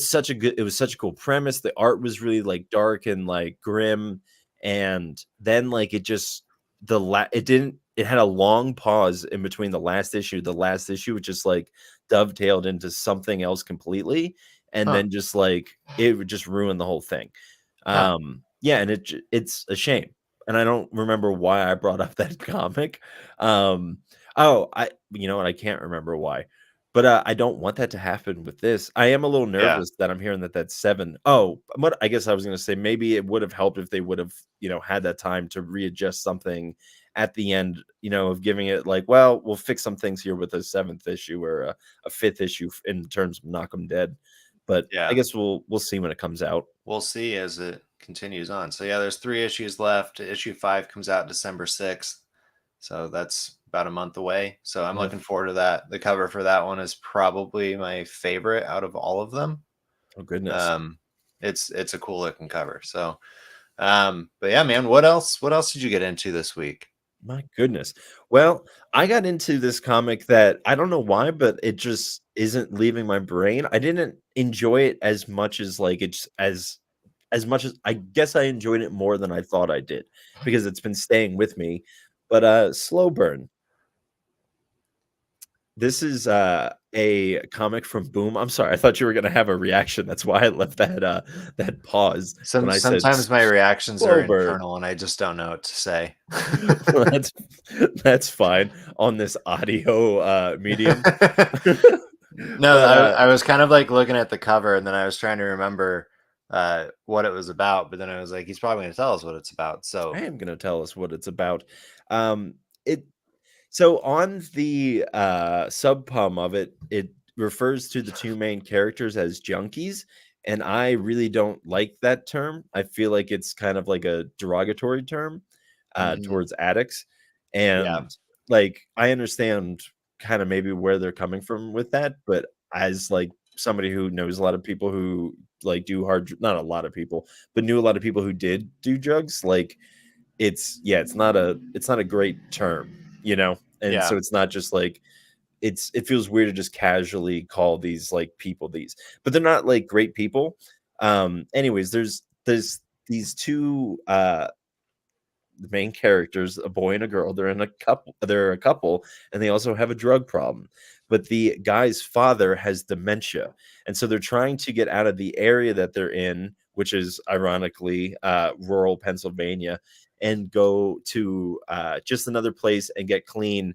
was such a cool premise. The art was really, like, dark and, like, grim, and then, like, it just it didn't it had a long pause in between the last issue. The last issue, it just, like, dovetailed into something else completely, and Huh. then just, like, it would just ruin the whole thing. Huh. Yeah, and it's a shame, and I don't remember why I brought up that comic. Um, oh, you know what? I can't remember why. But, I don't want that to happen with this. I am a little Yeah. nervous that I'm hearing that that's 7. Oh, what I guess I was gonna say, maybe it would have helped if they would have, had that time to readjust something at the end, of giving it like, "Well, we'll fix some things here with a 7th issue or a 5th issue in terms of Knock 'Em Dead." But I Yeah. guess we'll see when it comes out. We'll see as it continues on. So yeah, there's 3 issues left. Issue 5 comes out December 6th. So that's about a month away. So I'm Yeah. looking forward to that. The cover for that one is probably my favorite out of all of them. Oh, goodness. Um, it's a cool looking cover. So, but yeah, man, what else did you get into this week? My goodness. Well, I got into this comic that I don't know why, but it just isn't leaving my brain. I didn't enjoy it as much as like it's as much as I guess I enjoyed it more than I thought I did because it's been staying with me. But Slow Burn. This is a comic from Boom. I'm sorry, I thought you were gonna have a reaction. That's why I left that pause when I said Sometimes my reactions are Slow Burn. internal and I just don't know what to say. That's that's fine on this audio medium. No, But I was kind of like looking at the cover and then I was trying to remember what it was about, but then I was like, he's probably going to tell us what it's about. I So, am gonna tell us what it's about. It So on the sub pum of it, it refers to the two main characters as junkies, and I really don't like that term. I feel like it's kind of like a derogatory term mhm, towards addicts, yeah, and like I understand kind of maybe where they're coming from with that, but as like somebody who knows a lot of people who like do not a lot of people, but knew a lot of people who did do drugs, like it's yeah, it's not a great term, you know? And yeah. so it's not just like it feels weird to just casually call these like people these, but they're not like great people. Anyways, there's these two the main characters, a boy and a girl. They're a couple, and they also have a drug problem. But the guy's father has dementia, and so they're trying to get out of the area that they're in, which is ironically rural Pennsylvania, and go to just another place and get clean.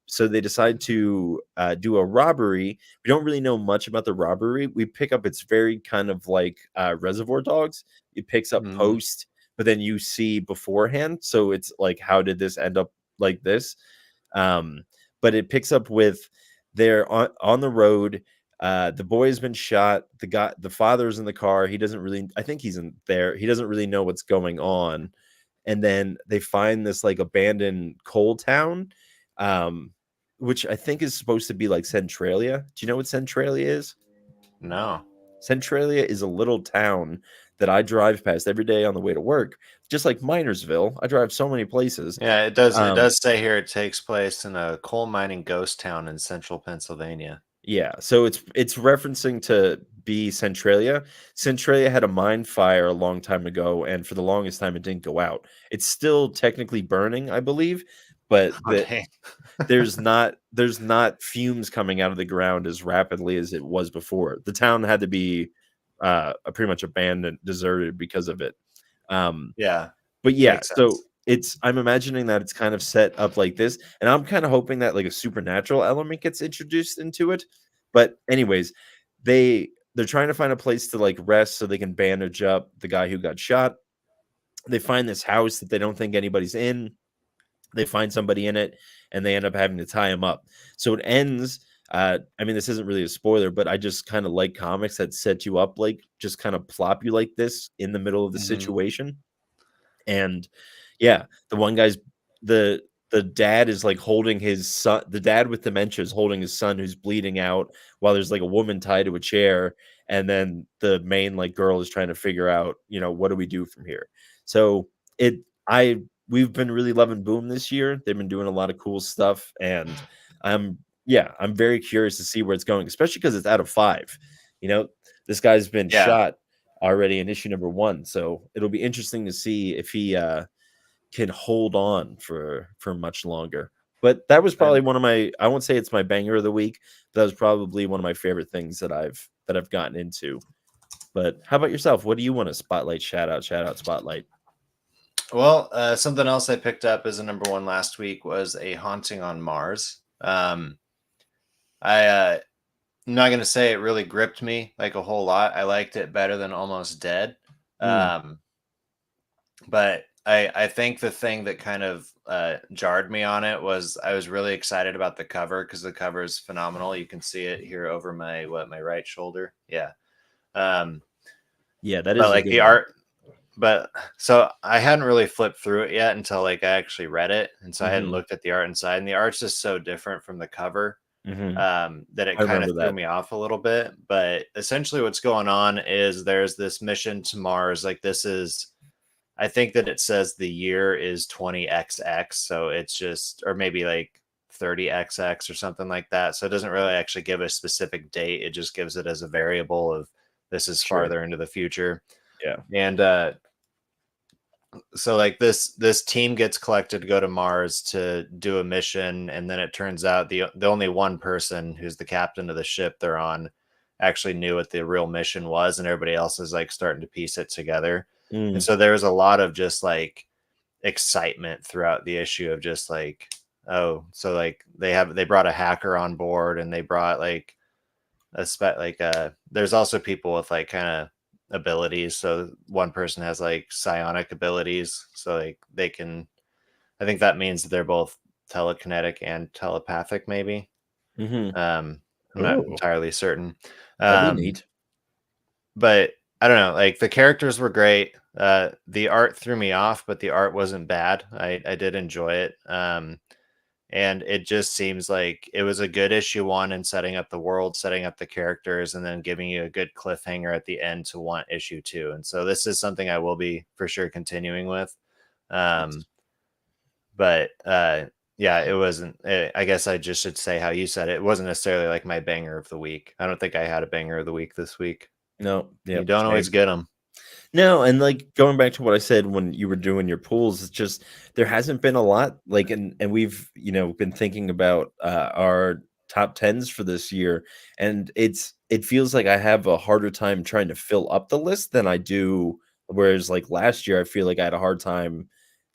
So they decide to do a robbery. We don't really know much about the robbery. We pick up it's very kind of like Reservoir Dogs. It picks up Mhm. post, but then you see beforehand. So it's like, how did this end up like this? Um, but it picks up with they're on the road. The boy has been shot. The father's in the car. He doesn't really, I think he's in there. He doesn't really know what's going on. And then they find this like abandoned coal town, um, which I think is supposed to be like Centralia. Do you know what Centralia is? No. Centralia is a little town that I drive past every day on the way to work, just like Minersville. I drive so many places. Yeah, it does. It Um, does say here it takes place in a coal mining ghost town in central Pennsylvania. yeah, so it's referencing to be Centralia. Centralia had a mine fire a long time ago, and for the longest time, it didn't go out. It's still technically burning, I believe, but Okay. there's not fumes coming out of the ground as rapidly as it was before. The town had to be pretty much abandoned, deserted because of it. Um, Yeah, but yeah, makes so sense. I'm imagining that it's kind of set up like this, and I'm kind of hoping that like a supernatural element gets introduced into it. But anyways, they're trying to find a place to like rest so they can bandage up the guy who got shot. They find this house that they don't think anybody's in. They find somebody in it, and they end up having to tie him up. So it ends. I mean, this isn't really a spoiler, but I just kind of like comics that set you up like just kind of plop you like this in the middle of the Mhm. situation. And yeah, the one guy's the the dad is like holding his son. The dad with dementia is holding his son who's bleeding out while there's like a woman tied to a chair, and then the main like girl is trying to figure out, you know, what do we do from here. So it I we've been really loving Boom this year. They've been doing a lot of cool stuff, and I'm yeah, I'm very curious to see where it's going, especially because it's out of 5. You know, this guy's been Yeah, shot already in issue number 1, so it'll be interesting to see if he can hold on for much longer. But that was probably and one of my I won't say it's my banger of the week, but that was probably one of my favorite things that I've gotten into. But how about yourself? What do you want to spotlight, shout out, spotlight? well, something else I picked up as a number one last week was A Haunting on Mars. I'm not gonna say it really gripped me like a whole lot. I liked it better than Almost Dead. Mm, Um, but I think the thing that kind of jarred me on it was I was really excited about the cover because the cover is phenomenal. You can see it here over my right shoulder. Yeah. Um, yeah, that but is a like good the one. art, but so I hadn't really flipped through it yet until like I actually read it, and so I hadn't Mhm, looked at the art inside, and the art's just so different from the cover mhm. that I it kind of remember threw that. me off a little bit. But essentially, what's going on is there's this mission to Mars. Like this is I think that it says the year is 20XX, so it's just, or maybe like 30XX or something like that. So it doesn't really actually give a specific date. It just gives it as a variable of this is Sure. farther into the future. Yeah. And so like this team gets collected to go to Mars to do a mission, and then it turns out the only one person who's the captain of the ship they're on actually knew what the real mission was, and everybody else is like starting to piece it together. And Mm. so there was a lot of just like excitement throughout the issue of just like, oh, so like they brought a hacker on board, and they brought like there's also people with like kind of abilities. So one person has like psionic abilities, so like they can, I think that means that they're both telekinetic and telepathic maybe. Mhm. I'm not Oh, entirely certain. that'd be um neat. but I don't know, like the characters were great. The art threw me off, but the art wasn't bad. I did enjoy it. And it just seems like it was a good issue one in setting up the world, setting up the characters, and then giving you a good cliffhanger at the end to want issue two. And so this is something I will be for sure continuing with. Um, but yeah, it wasn't. I guess I just should say how you said it. It wasn't necessarily like my banger of the week. I don't think I had a banger of the week this week. No, You yep, don't always same. get them. No, and, like, going back to what I said when you were doing your pools, it's just there hasn't been a lot, like, and we've, been thinking about, our top 10s for this year, and it feels like I have a harder time trying to fill up the list than I do whereas, like, last year, I feel like I had a hard time,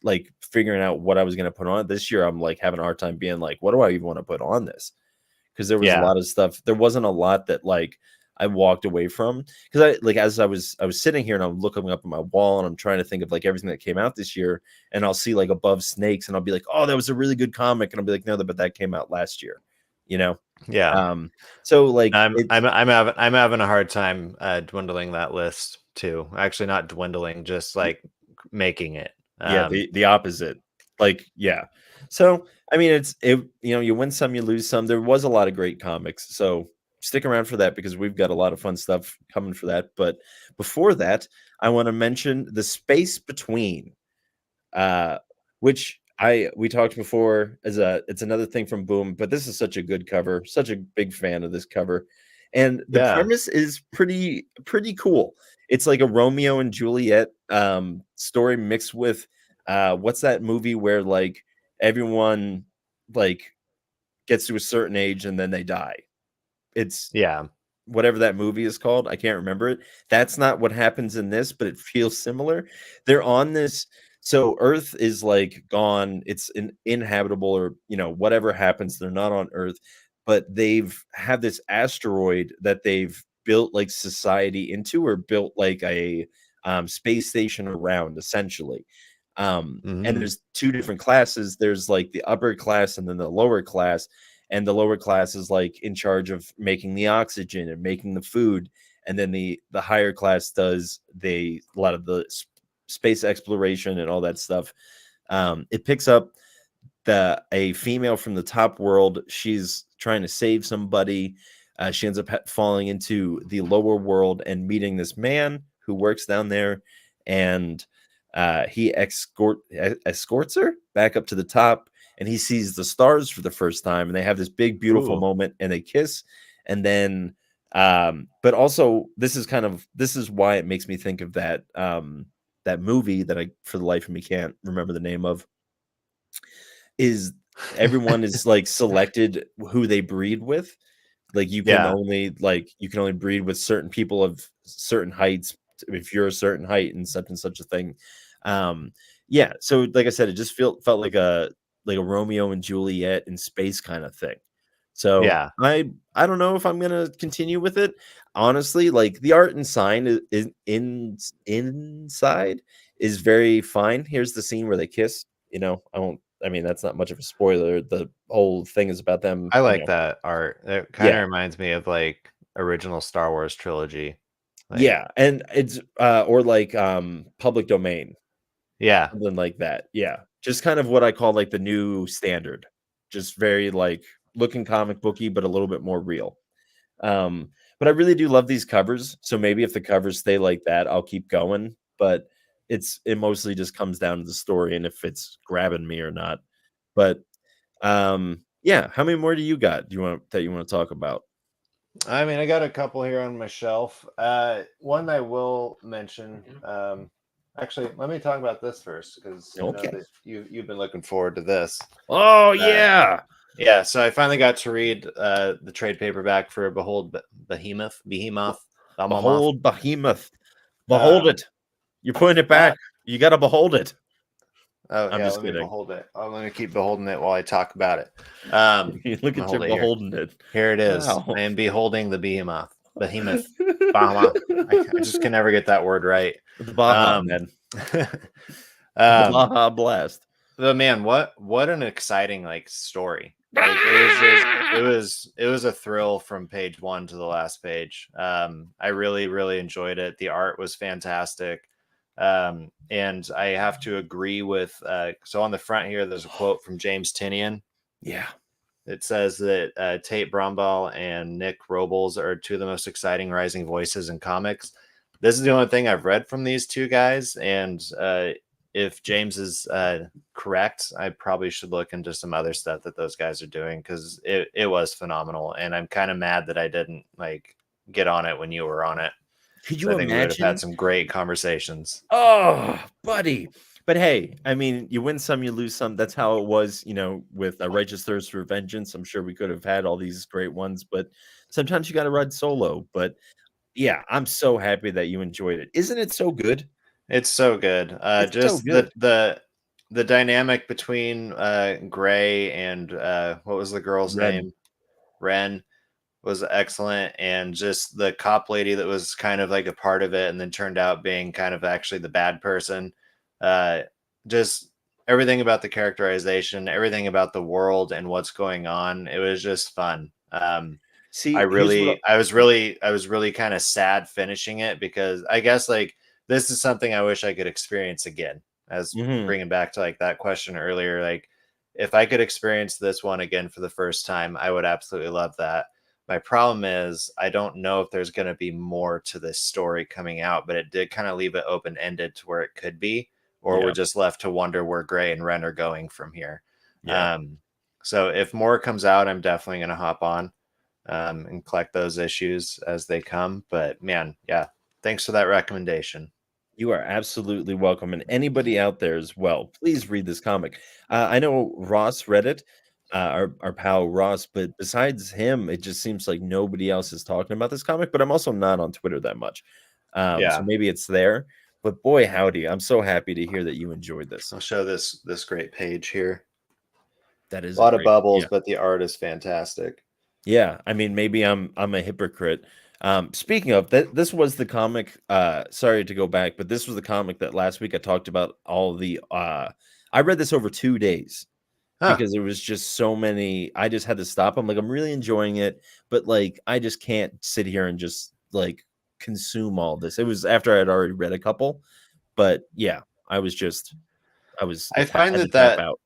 like, figuring out what I was gonna put on it. This year, I'm, like, having a hard time being like, "What do I even wanna put on this?" 'Cause there was a Yeah, lot of stuff there wasn't a lot that, like, I walked away from. Because as I was sitting here and I'm looking up at my wall and I'm trying to think of, like, everything that came out this year, and I'll see, like, Above Snakes, and I'll be like, "Oh, that was a really good comic," and I'll be like, "No, but that came out last year," you know? yeah. Um, so, like, I'm it's I'm I'm having a hard time dwindling that list too. Actually, not dwindling, just like making it. yeah, the opposite. Like, yeah. So, I mean, you win some, you lose some. There was a lot of great comics, so stick around for that because we've got a lot of fun stuff coming for that. But before that, I want to mention The Space Between, uh, which I we talked before as it's another thing from Boom, but this is such a good cover, such a big fan of this cover. And the Yeah, premise is pretty cool. It's like a Romeo and Juliet story mixed with what's that movie where like everyone like gets to a certain age and then they die. It's yeah, whatever that movie is called, I can't remember it. That's not what happens in this, but it feels similar. They're on this so Earth is like gone, it's inhabitable or, whatever happens, they're not on Earth, but they've had this asteroid that they've built like society into or built like a space station around essentially. And hmm there's two different classes. There's like the upper class and then the lower class, and the lower class is like in charge of making the oxygen and making the food, and then the higher class does a lot of the space exploration and all that stuff. It picks up a female from the top world. She's trying to save somebody. She ends up falling into the lower world and meeting this man who works down there, and he escorts her back up to the top, and he sees the stars for the first time, and they have this big, beautiful Ooh, moment, and they kiss, and then, but also this is why it makes me think of that movie that I, for the life of me, can't remember the name of. Is everyone is like selected who they breed with. Like yeah, you can only breed with certain people of certain heights if you're a certain height and such a thing. Um, yeah, so like I said, it just felt like a Romeo and Juliet in space kind of thing. So yeah. I don't know if I'm gonna continue with it. Honestly, like the art and sign is inside is very fine. Here's the scene where they kiss. I mean, that's not much of a spoiler. The whole thing is about them, I like that art. It kind of yeah. reminds me of like original Star Wars trilogy. Like, Yeah, and it's, or like, public domain, yeah, something like that, yeah. Just kind of what I call, like, the new standard. Just very, like, looking comic booky, but a little bit more real. Um, but I really do love these covers, so maybe if the covers stay like that, I'll keep going, but it mostly just comes down to the story and if it's grabbing me or not. But yeah, how many more do you got? Do you want to talk about? I mean, I got a couple here on my shelf. One I will mention. Actually, let me talk about this first because I know Okay. that you've been looking forward to this. Oh Uh, yeah. yeah, so I finally got to read the trade paperback for Behemoth, Behemoth. Behold behemoth. Behold Um, it. You're putting it that back. You got to behold it. Oh I'm yeah, just let me kidding. behold it. Oh, let me keep beholding it while I talk about it. I'm Look gonna at your hold it here. beholding it. Here it is. Wow. I am beholding the behemoth. Behemoth. Bahama. I just can never get that word right. The Baja, Um, man. The um, Baja Blast. but man, what an exciting like story. Like it was just it was a thrill from page one to the last page. I really, really enjoyed it. The art was fantastic. And I have to agree with so on the front here, there's a quote from James Tinian. Yeah. It says that Tate Bromball and Nick Robles are two of the most exciting rising voices in comics. This is the only thing I've read from these two guys, and if James is correct, I probably should look into some other stuff that those guys are doing because it was phenomenal. And I'm kind of mad that I didn't like get on it when you were on it. Could So you I think we would have had imagine? some great conversations. Oh, buddy. But hey, I mean, you win some, you lose some. That's how it was, with a Righteous Thirst for Vengeance. I'm sure we could have had all these great ones, but sometimes you got to ride solo. But yeah, I'm so happy that you enjoyed it. Isn't it so good? It's so good. It's so Just good. the dynamic between Gray and what was the girl's Ren. name? Ren was excellent, and just the cop lady that was kind of like a part of it, and then turned out being kind of actually the bad person. Uh, just everything about the characterization, everything about the world and what's going on. It was just fun. See, here's what I was really kind of sad finishing it because I guess like this is something I wish I could experience again. As Mhm. bringing back to like that question earlier, like if I could experience this one again for the first time, I would absolutely love that. My problem is I don't know if there's going to be more to this story coming out, but it did kind of leave it open ended to where it could be, or we're Yeah, just left to wonder where Gray and Ren are going from here. yeah. Um, so if more comes out, I'm definitely going to hop on and collect those issues as they come. But man, yeah, thanks for that recommendation. You are absolutely welcome, and anybody out there as well, please read this comic. I know Ross read it, our pal Ross, but besides him, it just seems like nobody else is talking about this comic. But I'm also not on Twitter that much, so Yeah, maybe it's there. But boy, howdy, I'm so happy to hear that you enjoyed this. I'll show this great page here. That is A a lot of great, bubbles, yeah. but the art is fantastic. Yeah, I mean, maybe I'm a hypocrite. Speaking of that, this was the comic. Sorry to go back, but this was the comic that last week I talked about. All the I read this over 2 days Huh. because there was just so many. I just had to stop. I'm like, I'm really enjoying it, but like, I just can't sit here and just like consume all this. It was after I had already read a couple, but yeah, I I find had to that tap out.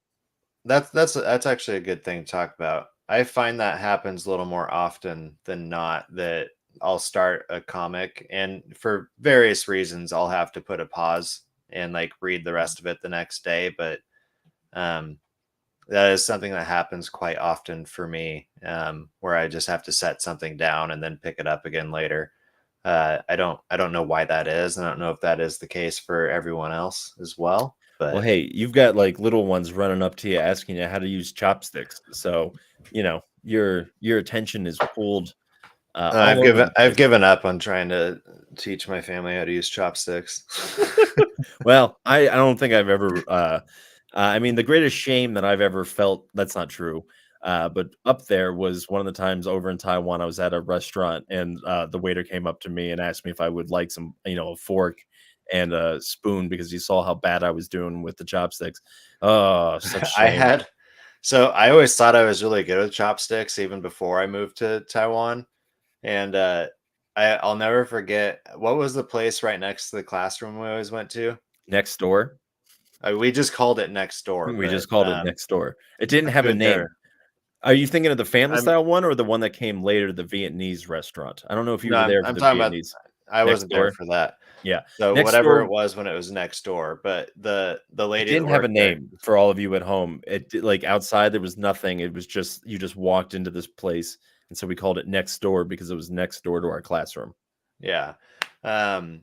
that's actually a good thing to talk about. I find that happens a little more often than not that I'll start a comic and for various reasons I'll have to put a pause and like read the rest of it the next day, but um that is something that happens quite often for me, where I just have to set something down and then pick it up again later. I don't know why that is. I don't know if that is the case for everyone else as well, Well, but hey, you've got like little ones running up to you asking you how to use chopsticks. So, your attention is pulled all over the I've place. given up on trying to teach my family how to use chopsticks. Well, I don't think I've ever I mean the greatest shame that I've ever felt, that's not true. But up there was one of the times over in Taiwan, I was at a restaurant and the waiter came up to me and asked me if I would like some, a fork and a spoon because he saw how bad I was doing with the chopsticks. Oh, such I shame. had so I always thought I was really good with chopsticks even before I moved to Taiwan. And I'll never forget what was the place right next to the classroom we always went to. Next door. We just called it next door, We but just called it next door. It didn't I have a couldn't name. never. Are you thinking of the family I'm style one or the one that came later, the Vietnamese restaurant? I don't know if you no, were there for I'm the talking about. Vietnamese. I Next wasn't there door? for that. Yeah. So Next whatever door, it was when it was next door, but the it lady that didn't have a worked there, name for all of you at home. Like outside there was nothing. It was just you just walked into this place, and so we called it next door because it was next door to our classroom. yeah. Um,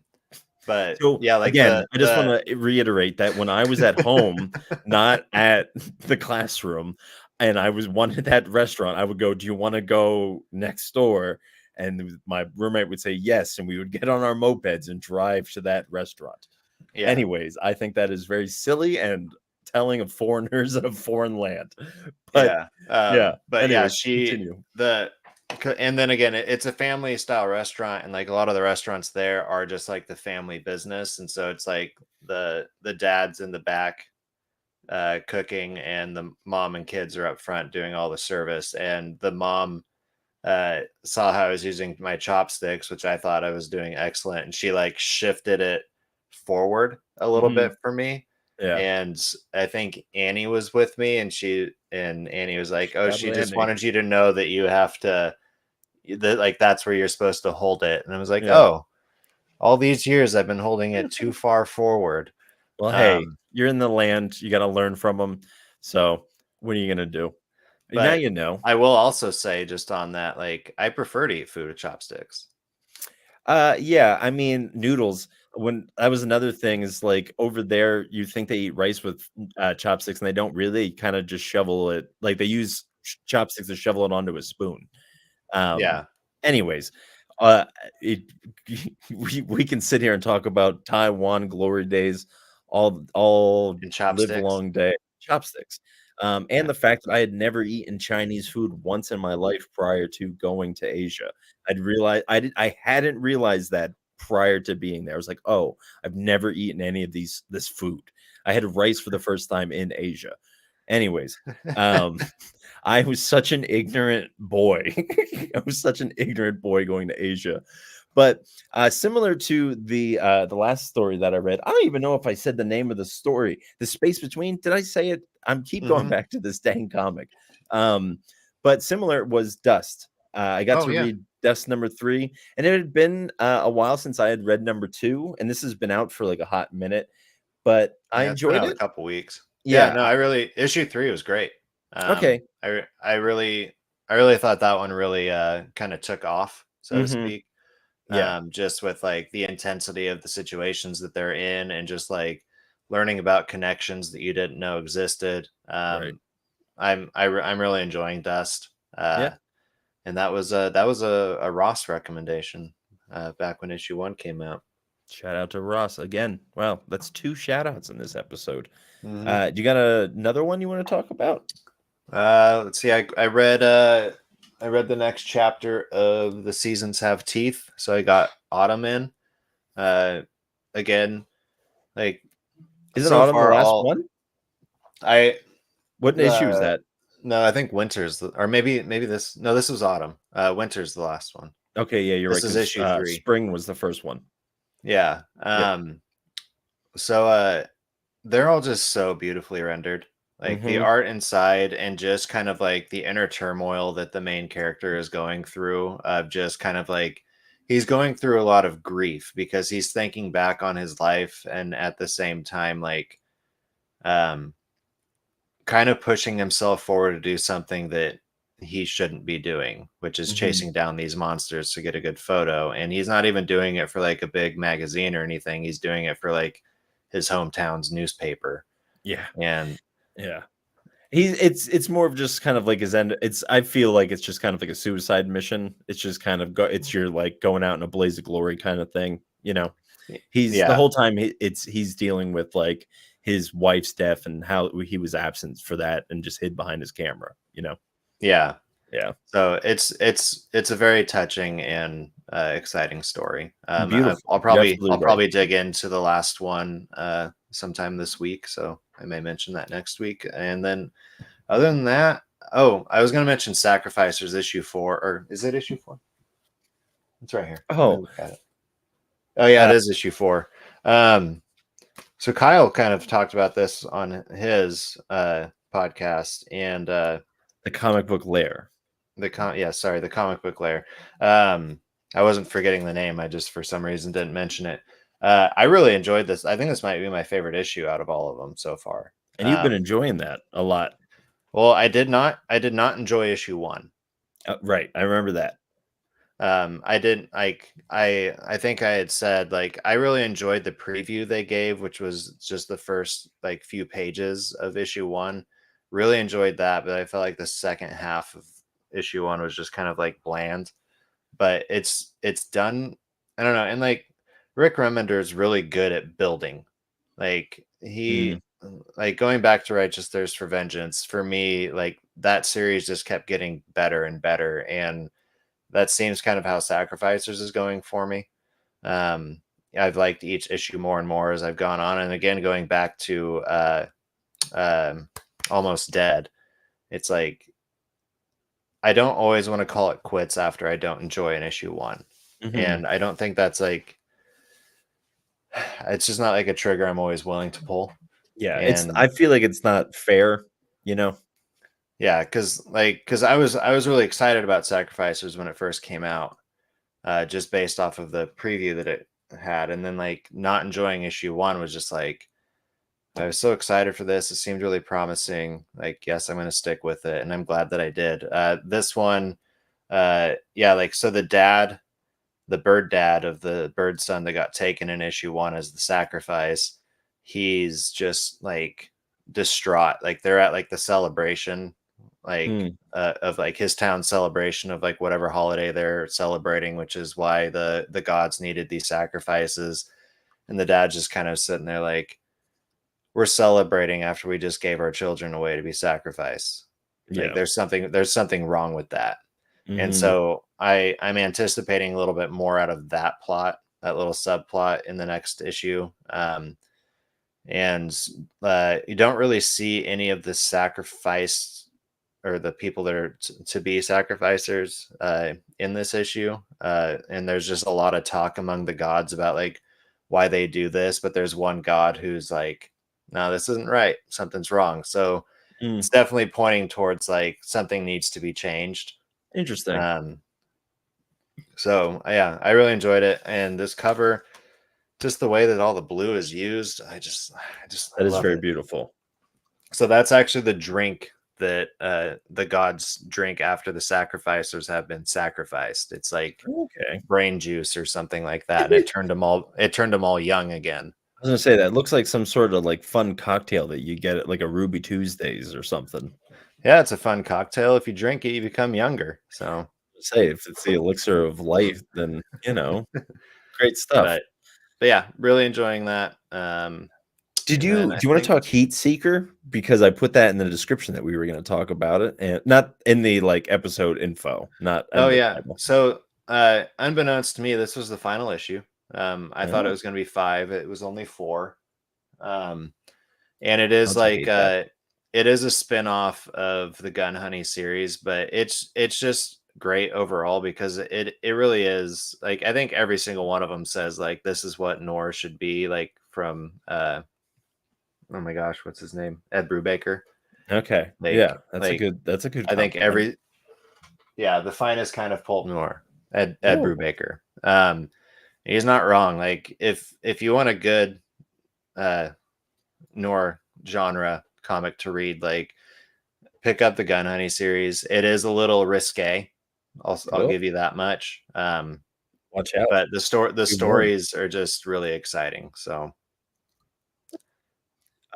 but So yeah, like again, I just want the to reiterate that when I was at home, not at the classroom, and I was wanted that restaurant, I would go, "Do you want to go next door?" And my roommate would say yes, and we would get on our mopeds and drive to that restaurant. yeah. Anyways, I think that is very silly and telling of foreigners in a foreign land. But Yeah. yeah, But yeah, anyways, she continue. the and then again, it's a family style restaurant, and like a lot of the restaurants there are just like the family business, and so it's like the dad's in the back cooking, and the mom and kids are up front doing all the service. And the mom saw how I was using my chopsticks, which I thought I was doing excellent, and she like shifted it forward a little bit Mhm. for me. Yeah. And I think Annie was with me, and Annie was like, "Oh, Shout she out just Andy. wanted you to know that you have to that like that's where you're supposed to hold it." And I was like, Yeah. "Oh, all these years I've been holding it too far forward." Well, hey, Um, you're in the land, you gotta learn from them. So, what are you gonna do? Now but you know. I will also say just on that, like I prefer to eat food with chopsticks. Yeah, I mean, noodles, when that was another thing is, like, over there, you think they eat rice with, chopsticks, and they don't really kinda just shovel it like, they use chopsticks to shovel it onto a spoon. Um, Yeah, anyways, uh, it we can sit here and talk about Taiwan glory days all and live chopsticks. long day. Chopsticks. And Yeah. the fact that I had never eaten Chinese food once in my life prior to going to Asia. I hadn't realized that prior to being there. I was like, "Oh, I've never eaten any of this food." I had rice for the first time in Asia. Anyways, um I was such an ignorant boy. I was such an ignorant boy going to Asia. But, similar to the last story that I read, I don't even know if I said the name of the story, The Space Between. Did I say it? I'm keep going Mhm. back to this dang comic. Um, but similar was Dust. I got Oh, to yeah. read Dust number 3, and it had been, a while since I had read number 2, and this has been out for, like, a hot minute, but I Yeah, it's been enjoyed out a it. couple weeks. Yeah, Yeah, no, I really issue 3 was great. okay. I really thought that one really, kinda took off, so to Mhm. speak, Yeah, just with, like, the intensity of the situations that they're in, and just, like, learning about connections that you didn't know existed. right. I'm really enjoying Dust, Yeah. and that was a Ross recommendation, back when issue 1 came out. Shout out to Ross again. Wow, that's 2 shout outs in this episode. Mhm. Do you got another one you wanna talk about? Let's see. I read the next chapter of The Seasons Have Teeth, so I got Autumn in. Uh, again, like Isn't so Autumn the far, last all one? I What issue is the that? no, I think or maybe this. No, this was Autumn. Winter's the last one. Okay, yeah, you're right, This is 'cause, issue 3. spring was the first one. Yeah. Yep. So they're all just so beautifully rendered. Like the Mhm. art inside, and just kind of like the inner turmoil that the main character is going through, of just kind of like he's going through a lot of grief because he's thinking back on his life, and at the same time like um kind of pushing himself forward to do something that he shouldn't be doing, which is Mhm. chasing down these monsters to get a good photo. And he's not even doing it for like a big magazine or anything. He's doing it for like his hometown's newspaper. Yeah, And yeah. It's more of just kind of like his end I feel like it's just kind of like a suicide mission. It's just kind of it's your, like, going out in a blaze of glory kinda thing, you know? He's the yeah, whole time he's dealing with, like, his wife's death and how he was absent for that and just hid behind his camera, you know? yeah. Yeah. So it's a very touching and exciting story. Beautiful. You're absolutely I'll right. probably dig into the last one sometime this week, so I may mention that next week. And then other than that, oh, I was going to mention Sacrificers issue 4, or is it issue 4? It's right here. Let me Oh, look at it. Oh yeah, it uh, is issue 4. Um, so Kyle kind of talked about this on his podcast, and the comic book lair. the comic book layer. Um, I wasn't forgetting the name. I just for some reason didn't mention it. I really enjoyed this. I think this might be my favorite issue out of all of them so far. And you've been enjoying that a lot. Well, I did not enjoy issue one. Right. I remember that. I didn't like I think I had said like I really enjoyed the preview they gave, which was just the first like few pages of issue one. Really enjoyed that, but I felt like the second half of issue one was just kind of like bland. But it's done. I don't know, and like Rick Remender is really good at building. Like Mm, like going back to Righteous Thirst for Vengeance, for me, like that series just kept getting better and better, and that seems kind of how Sacrificers is going for me. Um, I've liked each issue more and more as I've gone on, and again, going back to um, Almost Dead, it's like I don't always want to call it quits after I don't enjoy an issue one, mhm. and I don't think that's like it's just not like a trigger I'm always willing to pull. Yeah, I And feel like it's not fair, you know? yeah, because I was really excited about Sacrificers when it first came out, just based off of the preview that it had, and then like not enjoying issue one was just like I was so excited for this. It seemed really promising. Like, yes, I'm going to stick with it, and I'm glad that I did. This one, yeah, like so the bird dad of the bird son that got taken in issue one as the sacrifice, he's just like distraught. Like they're at like the celebration, like Mm, of like his town celebration of like whatever holiday they're celebrating, which is why the gods needed these sacrifices. And the dad's just kind of sitting there like, we're celebrating after we just gave our children away to be sacrificed. Like yeah. there's something wrong with that. And Mhm. so I'm anticipating a little bit more out of that plot, that little subplot in the next issue. And you don't really see any of the sacrifice or the people that are to be sacrificers in this issue. And there's just a lot of talk among the gods about like why they do this, but there's one god who's like, no, this isn't right. Something's wrong. So Mm, it's definitely pointing towards like something needs to be changed. interesting. Um, so yeah, I really enjoyed it, and this cover, just the way that all the blue is used, I That is love very it. beautiful. So that's actually the drink that the gods drink after the sacrificers have been sacrificed. It's like Okay. brain juice or something like that, and I it turned them all young again. was gonna say that looks like some sort of, like, fun cocktail that you get at, like, a Ruby Tuesdays or something. Yeah, it's a fun cocktail. If you drink it, you become younger. So, Say, if it's the elixir of life, then, great stuff. but but yeah, really enjoying that. Did And then you I do you wanna think talk Heat Seeker? Because I put that in the description that we were gonna talk about it, and not in the, like, episode info, not Oh in the yeah. title. So unbeknownst to me, this was the final issue. I thought it Oh, was going to be five. It was only four. Um, and it is don't you like hate that? it is a spin-off of the Gun Honey series, but it's just great overall because it really is like I think every single one of them says like this is what Nor should be like from oh my gosh, what's his name? Ed Brubaker. Okay, Like yeah, that's a like good I think compliment. every yeah, the finest kind of pulp noir. Ed Oh, Brubaker. He's not wrong. Like if you want a good uh noir genre comic to read, like pick up the Gun Honey series. It is a little risque. I'll oh, give you that much. watch out. But the Be warned. stories are just really exciting. So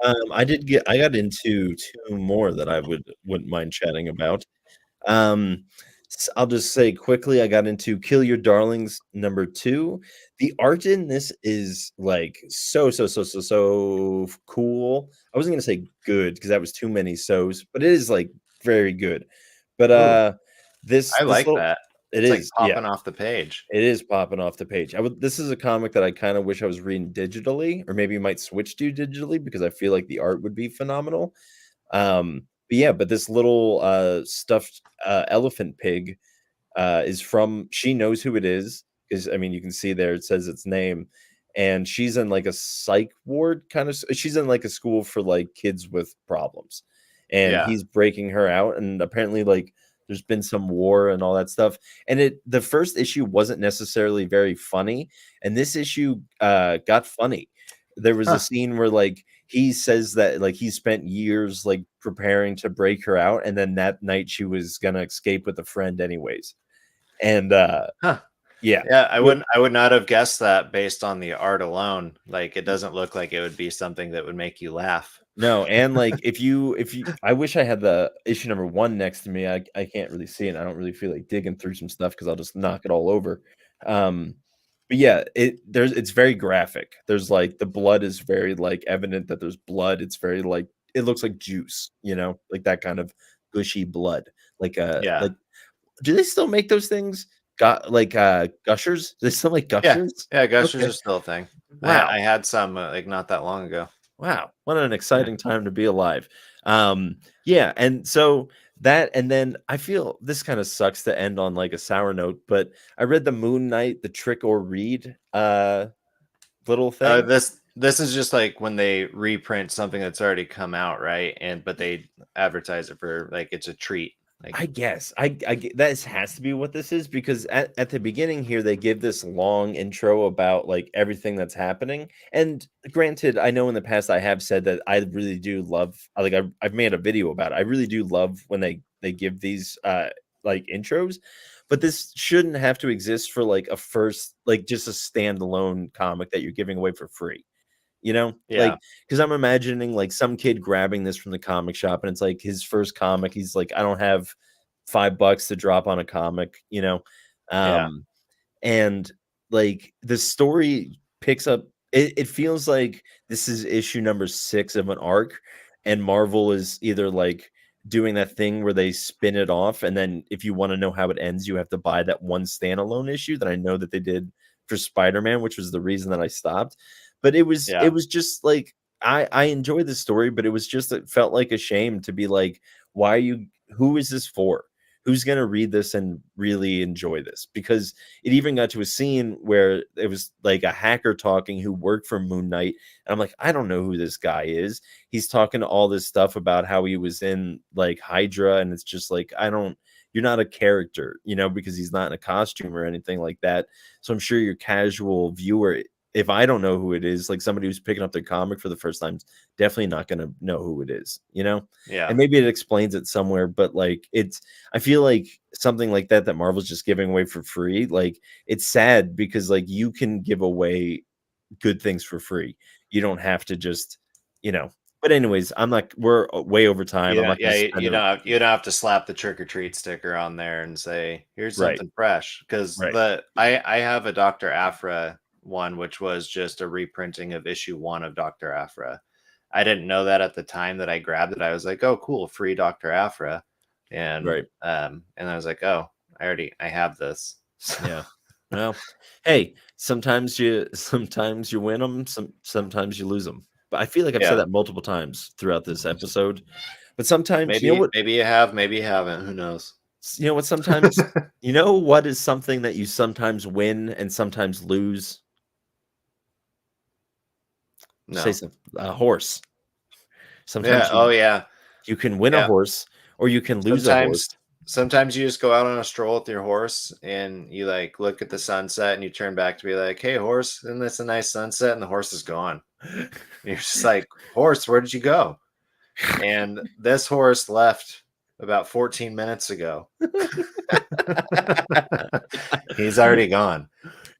I got into 2 more that I wouldn't mind chatting about. Um, I'll just say quickly, I got into Kill Your Darlings number 2. The art in this is, like, so cool. I wasn't gonna say good because that was too many so's, but it is, like, very good. But, ooh, this I this like little that. it It's like is, yeah. popping off the page. It is popping off the page. This is a comic that I kinda wish I was reading digitally, or maybe might switch to digitally because I feel like the art would be phenomenal. But yeah, but this little, stuffed, elephant pig, is from she knows who it is, 'cause, I mean, you can see there it says its name, and she's in, like, a psych ward kind of she's in, like, a school for, like, kids with problems, and Yeah. he's breaking her out, and apparently, like, There's been some war and all that stuff. And the first issue wasn't necessarily very funny, and this issue got funny. There was a Huh. scene where like he says that like he spent years like preparing to break her out, and then that night she was gonna escape with a friend anyways. And Huh. yeah. Yeah, I would not have guessed that based on the art alone. Like it doesn't look like it would be something that would make you laugh. No, and like if you I wish I had the issue number 1 next to me. I can't really see it. I don't really feel like digging through some stuff because I'll just knock it all over. Um, but yeah, it's very graphic. There's like the blood is very like evident that there's blood. It's very like it looks like juice, like that kind of gushy blood. Yeah. Like do they still make those things? Got like gushers? Do they still make Yeah. gushers? Yeah, gushers Okay. are still a thing. Wow. I had some like not that long ago. Wow, what an Yeah. exciting time to be alive. Yeah, and so that and then I feel this kind of sucks to end on like a sour note, but I read the Moon Knight, the Trick or Read little thing. This is just like when they reprint something that's already come out, right? And but they advertise it for like it's a treat. Like I guess that has to be what this is because at the beginning here they give this long intro about like everything that's happening. And granted, I know in the past I have said that I really do love like I've made a video about it. I really do love when they give these like intros, but this shouldn't have to exist for like a first like just a standalone comic that you're giving away for free. yeah, Like, because I'm imagining like some kid grabbing this from the comic shop and it's like his first comic. He's like, I don't have $5 to drop on a comic, yeah, Um, and like the story picks up, it feels like this is issue number 6 of an arc, and Marvel is either like doing that thing where they spin it off, and then if you want to know how it ends, you have to buy that one standalone issue that I know that they did for Spider-Man, which was the reason that I stopped. But it yeah, was just like I enjoyed the story, but it was just it felt like a shame to be like, why are you who is this for? Who's gonna read this and really enjoy this? Because it even got to a scene where it was like a hacker talking who worked for Moon Knight, and I'm like, I don't know who this guy is. He's talking all this stuff about how he was in like Hydra, and it's just like I don't. You're not a character, because he's not in a costume or anything like that. So I'm sure your casual viewer, if I don't know who it is, like somebody who's picking up the comic for the first time, definitely not going to know who it is. And yeah, maybe it explains it somewhere, but like I feel like something like that Marvel's just giving away for free. Like it's sad because like you can give away good things for free. You don't have to just. But anyways, we're way over time. you I'm know, not going yeah. to spend You don't have to slap the trick or treat sticker on there and say here's right, something fresh because right. I have a Doctor Afra one which was just a reprinting of issue 1 of Doctor Afra. I didn't know that at the time that I grabbed it. I was like, oh, cool, free Doctor Afra, Right. and I was like, oh, I have this. Yeah. Well, hey, sometimes you win them, sometimes you lose them. But I feel like I've said Yeah, that multiple times throughout this episode. But sometimes, maybe you have, maybe you haven't. Who knows? sometimes, what is something that you sometimes win and sometimes lose? Say No. something. A horse. Yeah. Sometimes Oh you yeah. you can win a Yeah. horse or you can lose a horse. Sometimes sometimes you just go out on a stroll with your horse and you like look at the sunset and you turn back to be like, "Hey horse, isn't this a nice sunset?" And the horse is gone. And you're just like, "Horse, where did you go?" And this horse left about 14 minutes ago. He's already gone.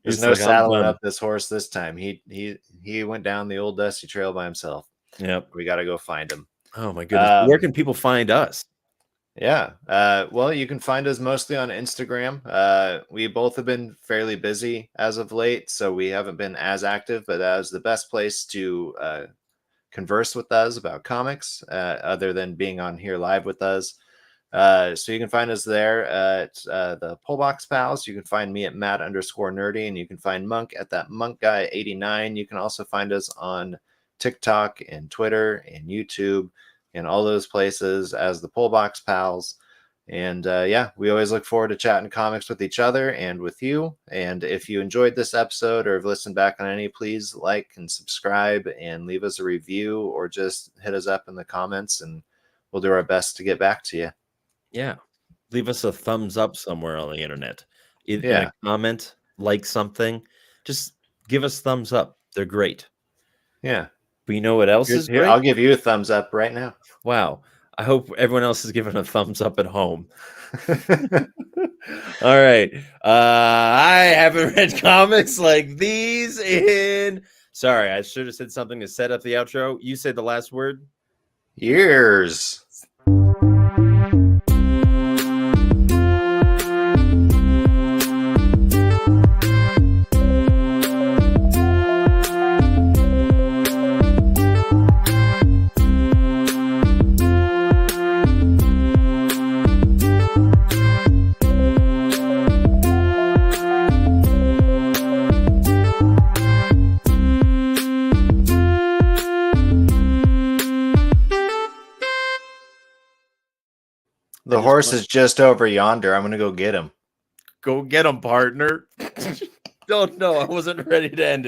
There's It's no like I'm saddling done. up this horse this time. He went down the old dusty trail by himself. Yep. We got to go find him. Oh my goodness. Where Um, can people find us? Yeah. Well, you can find us mostly on Instagram. We both have been fairly busy as of late, so we haven't been as active, but that is the best place to converse with us about comics, other than being on here live with us. So you can find us there at the Pullbox Pals. You can find me at Matt_nerdy, and you can find Monk at that Monk Guy 89. You can also find us on TikTok and Twitter and YouTube and all those places as the Pullbox Pals. And yeah, we always look forward to chatting comics with each other and with you. And if you enjoyed this episode or have listened back on any, please like and subscribe and leave us a review or just hit us up in the comments and we'll do our best to get back to you. Yeah. leave us a thumbs up somewhere on the internet. In a Yeah. comment, like something. Just give us thumbs up. They're great. Yeah. But you know what else is Here, great? I'll give you a thumbs up right now. Wow. I hope everyone else is giving a thumbs up at home. All right. I haven't read comics like these in. Sorry, I should have said something to set up the outro. You say the last word. Years. The horse is just over yonder. I'm gonna go get him. Go get him, partner. Don't know. I wasn't ready to end it.